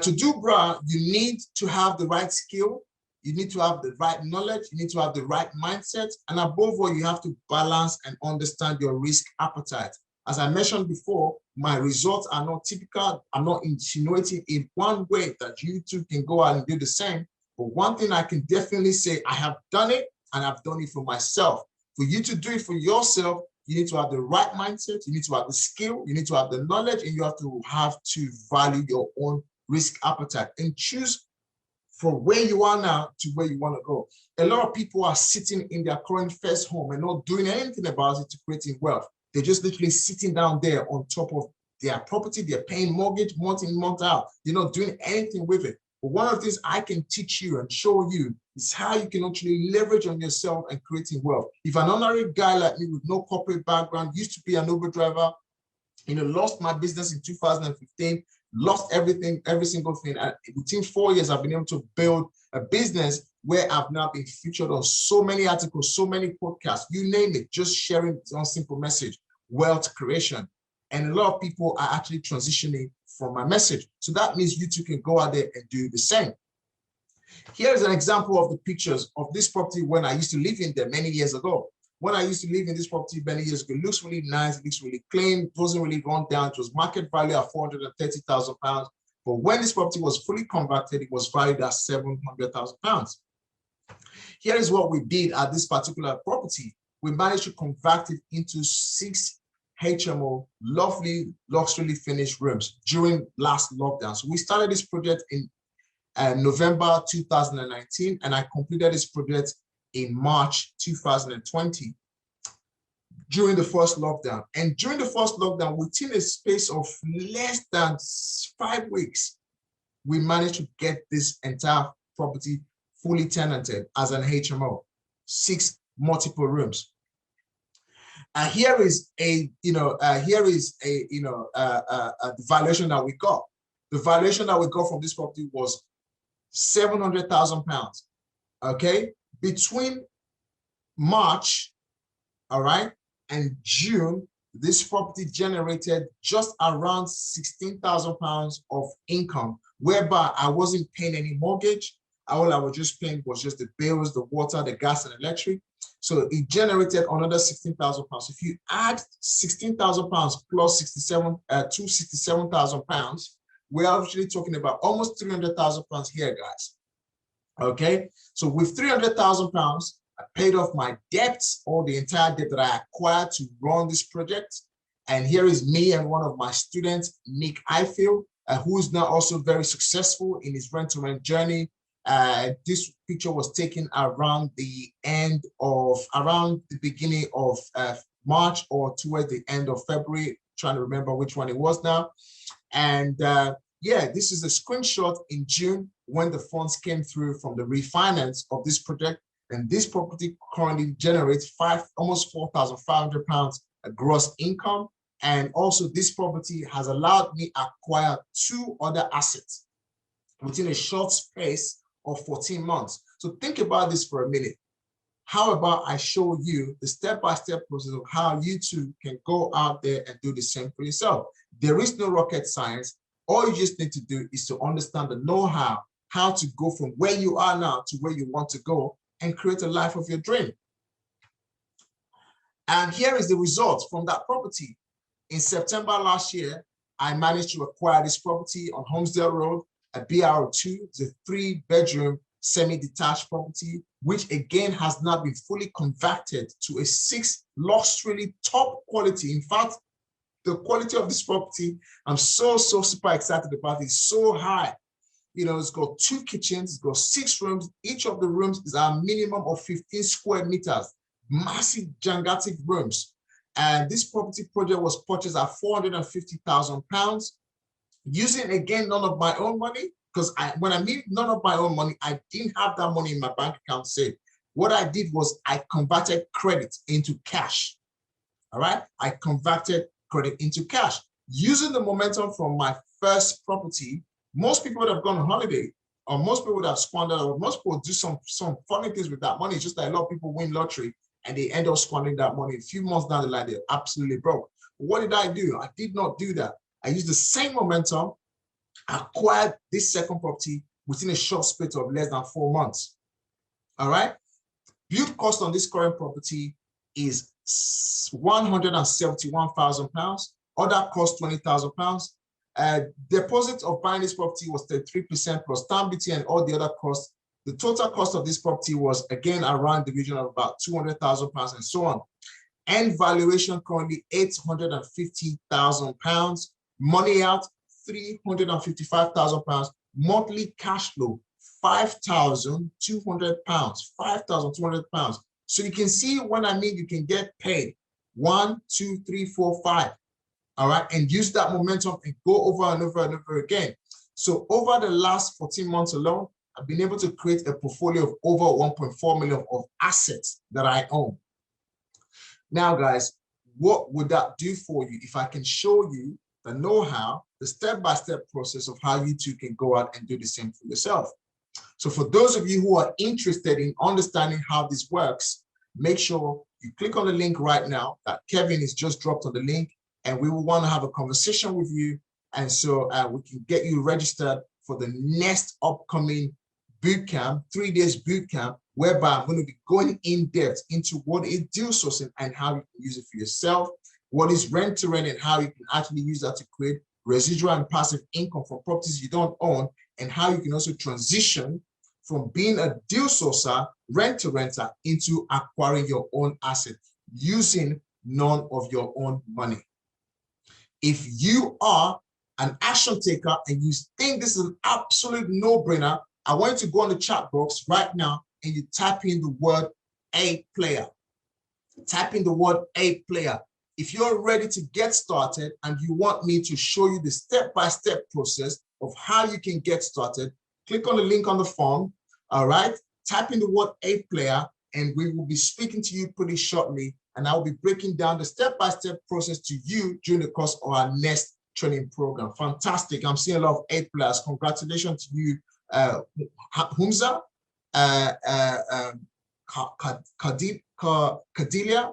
To do bra, you need to have the right skill, you need to have the right knowledge, you need to have the right mindset, and above all, you have to balance and understand your risk appetite. As I mentioned before, my results are not typical. I'm not insinuating in one way that you too can go out and do the same. But one thing I can definitely say, I have done it and I've done it for myself. For you to do it for yourself, you need to have the right mindset, you need to have the skill, you need to have the knowledge, and you have to value your own risk appetite and choose from where you are now to where you want to go. A lot of people are sitting in their current first home and not doing anything about it to creating wealth. They're just literally sitting down there on top of their property. They're paying mortgage month in, month out. They're not doing anything with it. But one of the things I can teach you and show you is how you can actually leverage on yourself and creating wealth. If an ordinary guy like me with no corporate background, used to be an Uber driver, lost my business in 2015, lost everything, every single thing. And within 4 years, I've been able to build a business where I've now been featured on so many articles, so many podcasts, you name it, just sharing one simple message, wealth creation. And a lot of people are actually transitioning from my message. So that means you too can go out there and do the same. Here's an example of the pictures of this property when I used to live in there many years ago. When I used to live in this property many years ago, it looks really nice, it looks really clean, it wasn't really run down. It was market value at 430,000 pounds. But when this property was fully converted, it was valued at 700,000 pounds. Here is what we did at this particular property. we managed to convert it into 6 HMO, lovely, luxury finished rooms during last lockdown. So we started this project in November 2019, and I completed this project in March 2020 during the first lockdown. And during the first lockdown, within a space of less than 5 weeks, we managed to get this entire property fully tenanted as an HMO, 6 multiple rooms. Here is a the valuation that we got. The valuation that we got from this property was £700,000. Okay, between March, all right, and June, this property generated just around £16,000 of income, whereby I wasn't paying any mortgage. All I was just paying was just the bills, the water, the gas, and electric. So it generated another £16,000. If you add £16,000 plus £67,000, we're actually talking about almost £300,000 here, guys. Okay, so with £300,000, I paid off my debts, all the entire debt that I acquired to run this project. And here is me and one of my students, Nick Ifield, who is now also very successful in his rent-to-rent journey. This picture was taken around the beginning of March or towards the end of February, trying to remember which one it was now. And yeah, this is a screenshot in June when the funds came through from the refinance of this project. And this property currently generates almost £4,500 gross income. And also this property has allowed me acquire 2 other assets within a short space of 14 months. So think about this for a minute. How about I show you the step-by-step process of how you too can go out there and do the same for yourself. There is no rocket science. All you just need to do is to understand the know-how, how to go from where you are now to where you want to go and create a life of your dream. And here is the result from that property. In September last year, I managed to acquire this property on Holmesdale Road, a BR2. It's a 3-bedroom semi-detached property, which again has now been fully converted to a 6 luxury top quality. In fact, the quality of this property, I'm so super excited about it. It's so high. You know, it's got 2 kitchens, it's got 6 rooms. Each of the rooms is a minimum of 15 square meters, massive gigantic rooms. And this property project was purchased at £450,000 using, again, none of my own money. Because when I mean none of my own money, I didn't have that money in my bank account saved. What I did was I converted credit into cash. All right, I converted credit into cash. Using the momentum from my first property, most people would have gone on holiday, or most people would have squandered, or most people would do some funny things with that money. It's just that a lot of people win lottery and they end up squandering that money. A few months down the line, they're absolutely broke. But what did I do? I did not do that. I used the same momentum, acquired this second property within a short space of less than 4 months. All right. Build cost on this current property is £171,000. Other cost £20,000. Deposit of buying this property was 33% plus stamp duty and all the other costs. The total cost of this property was again around the region of about £200,000 and so on. End valuation currently £850,000. Money out £355,000. Monthly cash flow £5,200. £5,200. So you can see when I mean you can get paid 1, 2, 3, 4, 5. All right, and use that momentum and go over and over and over again. So over the last 14 months alone, I've been able to create a portfolio of over 1.4 million of assets that I own. Now, guys, what would that do for you if I can show you the know-how, the step-by-step process of how you too can go out and do the same for yourself? So for those of you who are interested in understanding how this works, make sure you click on the link right now that Kevin is just dropped on the link, and we will want to have a conversation with you. And so we can get you registered for the next upcoming boot camp, 3 days boot camp, whereby I'm going to be going in depth into what is deal sourcing and how you can use it for yourself, what is rent to rent and how you can actually use that to create residual and passive income from properties you don't own, and how you can also transition from being a deal sourcer, rent to renter, into acquiring your own asset. using none of your own money. If you are an action taker and you think this is an absolute no-brainer, I want you to go on the chat box right now and you type in the word A player. Type in the word A player. If you're ready to get started and you want me to show you the step-by-step process of how you can get started, click on the link on the form, all right? Type in the word A player and we will be speaking to you pretty shortly, and I will be breaking down the step-by-step process to you during the course of our next training program. Fantastic. I'm seeing a lot of A players. Congratulations to you, Humza, Kadilia,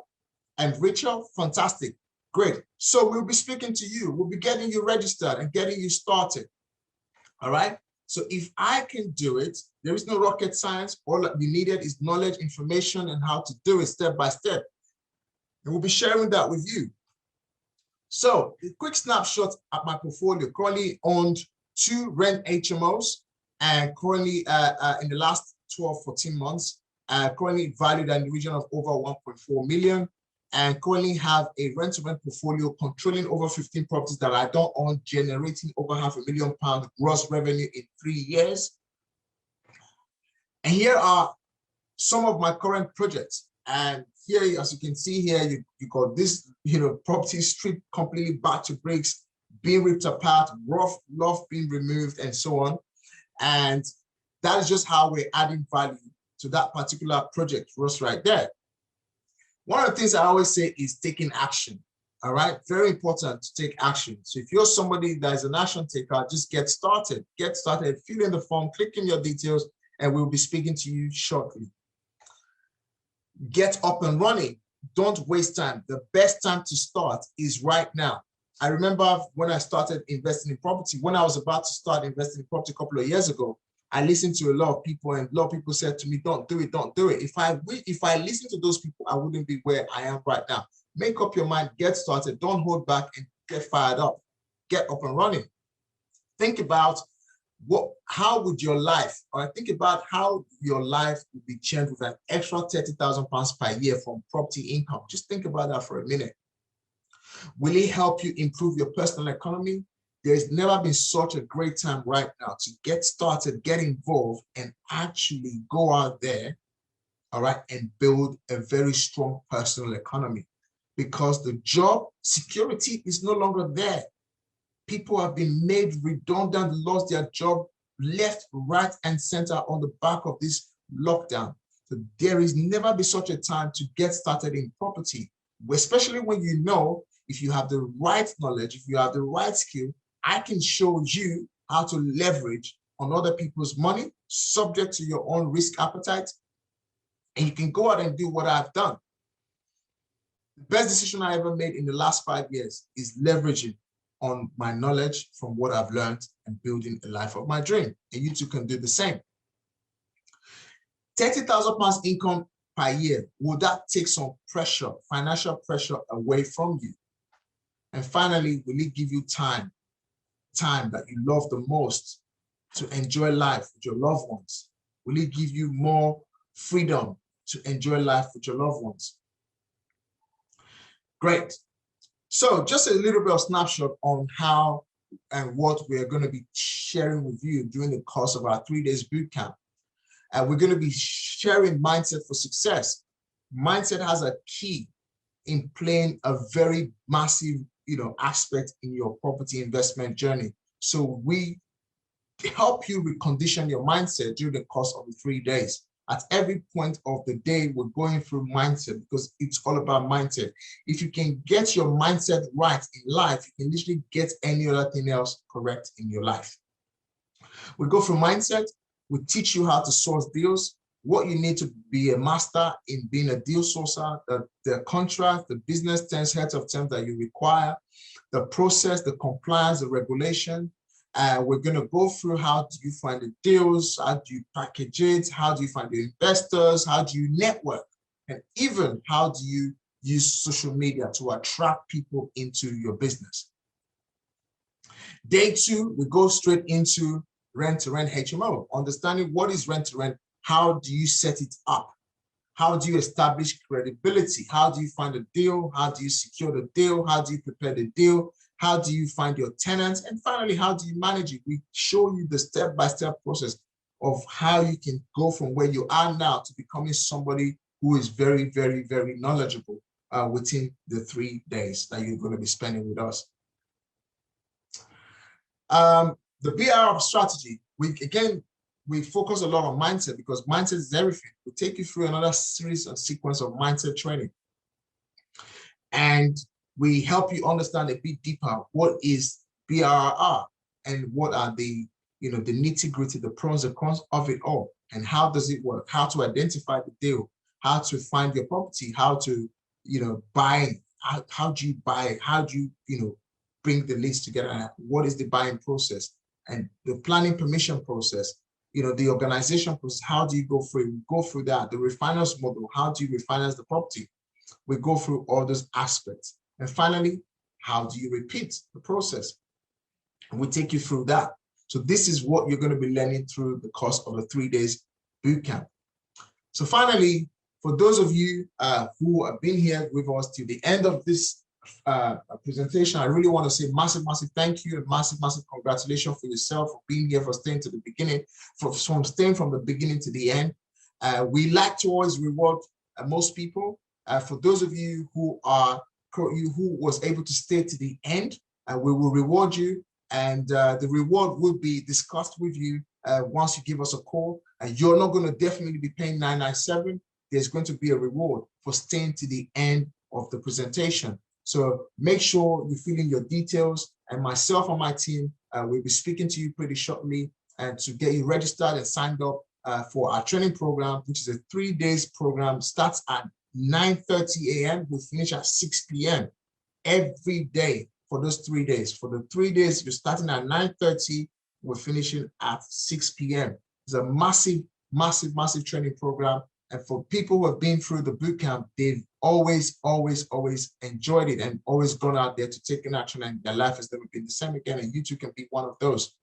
and Rachel. Fantastic. Great. So we'll be speaking to you. We'll be getting you registered and getting you started. All right. So if I can do it, there is no rocket science. All that you needed is knowledge, information, and how to do it step by step. And we'll be sharing that with you. So a quick snapshot at my portfolio. Currently owned 2 rent HMOs, and currently in the last 12-14 months, currently valued in the region of over 1.4 million, and currently have a rent-to-rent portfolio controlling over 15 properties that I don't own, generating over £500,000 gross revenue in 3 years. And here are some of my current projects. And here, as you can see here, you got this, property stripped completely back to bricks, being ripped apart, rough loft being removed, and so on. And that is just how we're adding value to that particular project just right there. One of the things I always say is taking action. All right, very important to take action. So if you're somebody that is an action taker, just get started, fill in the form, click in your details, and we'll be speaking to you shortly. Get up and running. Don't waste time. The best time to start is right now. I remember when I started investing in property, when I was about to start investing in property a couple of years ago, I listened to a lot of people, and a lot of people said to me, don't do it, don't do it. If I listened to those people, I wouldn't be where I am right now. Make up your mind, get started, don't hold back, and get fired up. Get up and running. Think about how would your life, or think about how your life would be changed with an extra £30,000 per year from property income. Just think about that for a minute. Will it help you improve your personal economy? There's never been such a great time right now to get started, get involved, and actually go out there, all right, and build a very strong personal economy, because the job security is no longer there. People have been made redundant, lost their job left, right, and center on the back of this lockdown. So there is never been such a time to get started in property, especially when you know, if you have the right knowledge, if you have the right skill, I can show you how to leverage on other people's money, subject to your own risk appetite, and you can go out and do what I've done. The best decision I ever made in the last 5 years is leveraging on my knowledge from what I've learned and building a life of my dream. And you too can do the same. £30,000 income per year, will that take some pressure, financial pressure away from you? And finally, will it give you time that you love the most to enjoy life with your loved ones? Will it give you more freedom to enjoy life with your loved ones? Great. So just a little bit of snapshot on how and what we're going to be sharing with you during the course of our 3 days boot camp. We're going to be sharing mindset for success. Mindset has a key in playing a very massive, aspect in your property investment journey. So we help you recondition your mindset during the course of the 3 days. At every point of the day, we're going through mindset, because it's all about mindset. If you can get your mindset right in life, you can literally get any other thing else correct in your life. We go through mindset. We teach you how to source deals, what you need to be a master in being a deal sourcer, the contract, the business terms, heads of terms that you require, the process, the compliance, the regulation. We're going to go through how do you find the deals, how do you package it, how do you find the investors, how do you network, and even how do you use social media to attract people into your business. Day 2, we go straight into rent-to-rent HMO, understanding what is rent-to-rent, how do you set it up, How do you establish credibility? How do you find a deal? How do you secure the deal? How do you prepare the deal? How do you find your tenants? And finally, how do you manage it? We show you the step-by-step process of how you can go from where you are now to becoming somebody who is very, very, very knowledgeable within the 3 days that you're going to be spending with us. The BR strategy, we focus a lot on mindset because mindset is everything. We take you through another series and sequence of mindset training. And we help you understand a bit deeper what is BRR and what are the nitty-gritty, the pros and cons of it all, and how does it work, how to identify the deal, how to find your property, how to buy, how do you buy it, how do you bring the leads together, and what is the buying process and the planning permission process, the organization process, how do you go through it? We go through that, the refinance model, how do you refinance the property? We go through all those aspects. And finally, how do you repeat the process? And we take you through that. So this is what you're going to be learning through the course of the 3 days bootcamp. So finally, for those of you who have been here with us till the end of this presentation, I really want to say massive, massive thank you and massive, massive congratulations for yourself for being here, for staying to the beginning, from staying from the beginning to the end. We like to always reward most people. For those of you who was able to stay to the end, we will reward you, and the reward will be discussed with you once you give us a call. And you're not going to definitely be paying $997. There's going to be a reward for staying to the end of the presentation. So make sure you fill in your details, and myself and my team will be speaking to you pretty shortly and to get you registered and signed up for our training program, which is a 3 days program. Starts at 9:30 a.m. We finish at 6 p.m. every day for those 3 days. For the 3 days, you're starting at 9:30, we're finishing at 6 p.m. It's a massive, massive, massive training program. And for people who have been through the bootcamp, they've always, always, always enjoyed it and always gone out there to take an action, and their life has never been the same again. And you too can be one of those.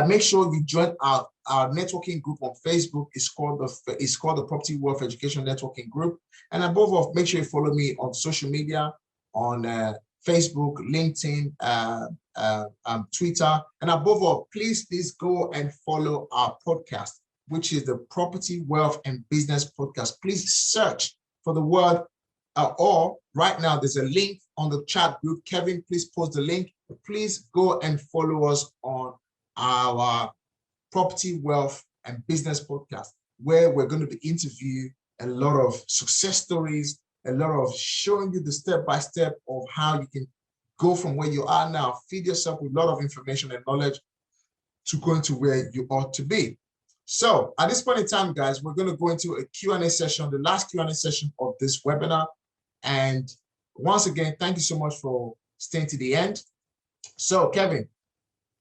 Make sure you join our networking group on Facebook. It's called the Property Wealth Education Networking Group. And above all, make sure you follow me on social media, on Facebook, LinkedIn, Twitter. And above all, please go and follow our podcast, which is the Property, Wealth, and Business Podcast. Please search for the word or right now, there's a link on the chat group. Kevin, please post the link. Please go and follow us on our Property, Wealth, and Business Podcast, where we're going to be interviewing a lot of success stories, a lot of showing you the step-by-step of how you can go from where you are now, feed yourself with a lot of information and knowledge to going to where you ought to be. So at this point in time, guys, we're going to go into a Q&A session, the last Q&A session of this webinar. And once again, thank you so much for staying to the end. So Kevin,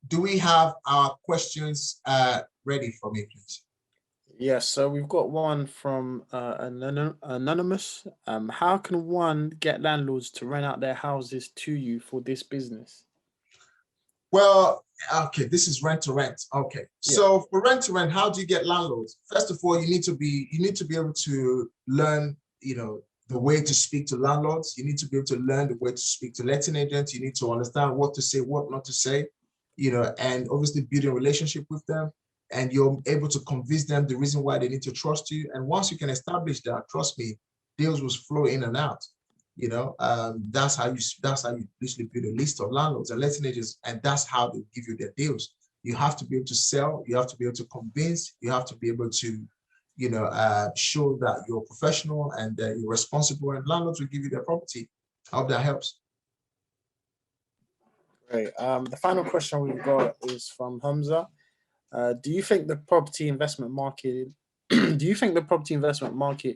do we have our questions ready for me, please? Yes, so we've got one from Anonymous. How can one get landlords to rent out their houses to you for this business? Well, okay, this is rent to rent. Okay, yeah. So for rent to rent, how do you get landlords? First of all, you need to be able to learn, the way to speak to landlords. You need to be able to learn the way to speak to letting agents. You need to understand what to say, what not to say, and obviously build a relationship with them. And you're able to convince them the reason why they need to trust you. And once you can establish that, trust me, deals will flow in and out. That's how you literally build a list of landlords and letting agents, and that's how they give you their deals. You have to be able to sell, you have to be able to convince, you have to be able to, show that you're professional and you're responsible, and landlords will give you their property. I hope that helps. Great. The final question we've got is from Hamza. Do you think the property investment market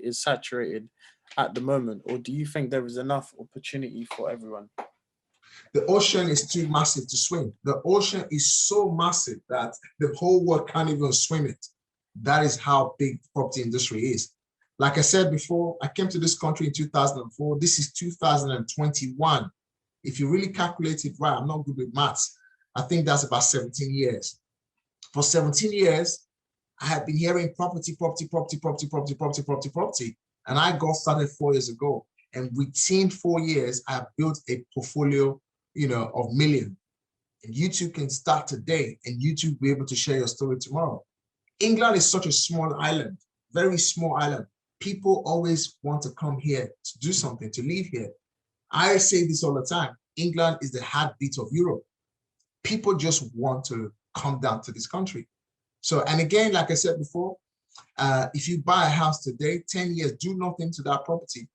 is saturated at the moment, or do you think there is enough opportunity for everyone? The ocean is too massive to swim. The ocean is so massive that the whole world can't even swim it. That is how big the property industry is. Like I said before, I came to this country in 2004. This is 2021. If you really calculate it right, I'm not good with maths. I think that's about 17 years. For 17 years, I had been hearing property, and I got started 4 years ago. And within 4 years, I built a portfolio, of millions. And you too can start today, and you too will be able to share your story tomorrow. England is such a small island, very small island. People always want to come here to do something, to live here. I say this all the time. England is the heartbeat of Europe. People just want to come down to this country. So, and again, like I said before, if you buy a house today, 10 years, do nothing to that property,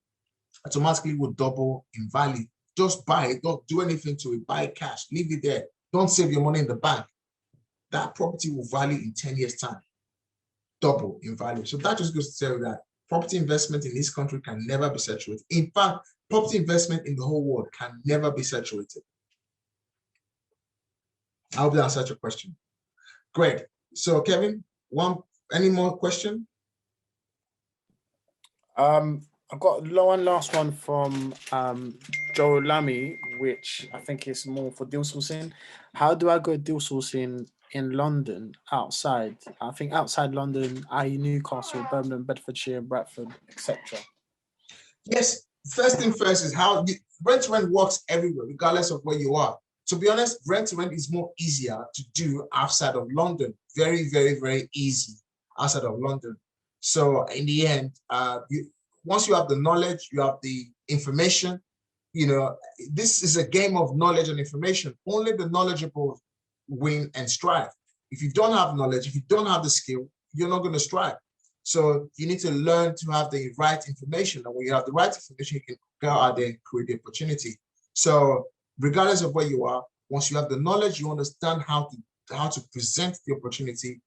automatically will double in value. Just buy it. Don't do anything to it. Buy it cash. Leave it there. Don't save your money in the bank. That property will value in 10 years' time. Double in value. So that just goes to tell you that property investment in this country can never be saturated. In fact, property investment in the whole world can never be saturated. I hope that answered your question. Great. So Kevin, any more question? I've got one last one from Joe Lamy, which I think is more for deal sourcing. How do I go deal sourcing in London outside? I think outside London, i.e. Newcastle, Birmingham, Bedfordshire, Bradford, etc. Yes, first thing first is how rent-to-rent works everywhere, regardless of where you are. To be honest, rent-to-rent is more easier to do outside of London. Very, very, very easy outside of London. So in the end, once you have the knowledge, you have the information, this is a game of knowledge and information. Only the knowledgeable win and strive. If you don't have knowledge, if you don't have the skill, you're not going to strive. So you need to learn to have the right information. And when you have the right information, you can go out there and create the opportunity. So regardless of where you are, once you have the knowledge, you understand how to present the opportunity,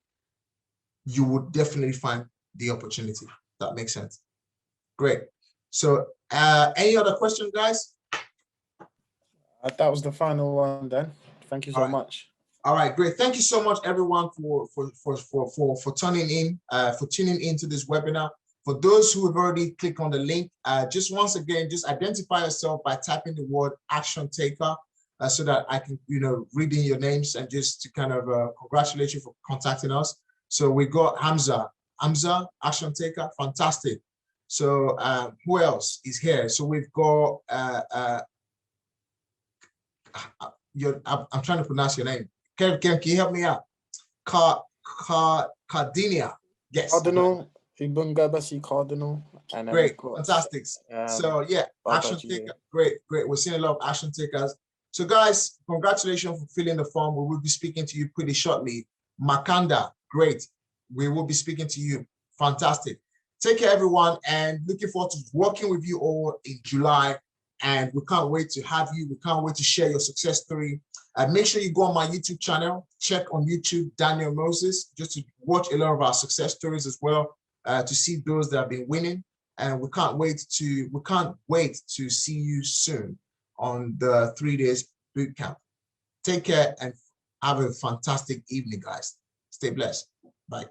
you would definitely find the opportunity. That makes sense. Great. So any other questions, guys? That was the final one then. Thank you so much. All right, great. Thank you so much, everyone, for tuning into this webinar. For those who have already clicked on the link, just once again, just identify yourself by typing the word action taker, so that I can, read in your names and just to kind of congratulate you for contacting us. So we got Hamza, action taker, fantastic. So who else is here? So we've got I'm trying to pronounce your name. Can you help me out? Cardinia. Yes. Cardinal. Cardinal. And great, fantastic. So yeah, action taker. Great. We're seeing a lot of action takers. So guys, congratulations for filling the form. We will be speaking to you pretty shortly. Makanda, great. We will be speaking to you. Fantastic. Take care, everyone, and looking forward to working with you all in July. And we can't wait to have you. We can't wait to share your success story. Make sure you go on my YouTube channel. Check on YouTube, Daniel Moses, just to watch a lot of our success stories as well, to see those that have been winning. And we can't wait to see you soon on the 3 days boot camp. Take care and have a fantastic evening, guys. Stay blessed. Bye.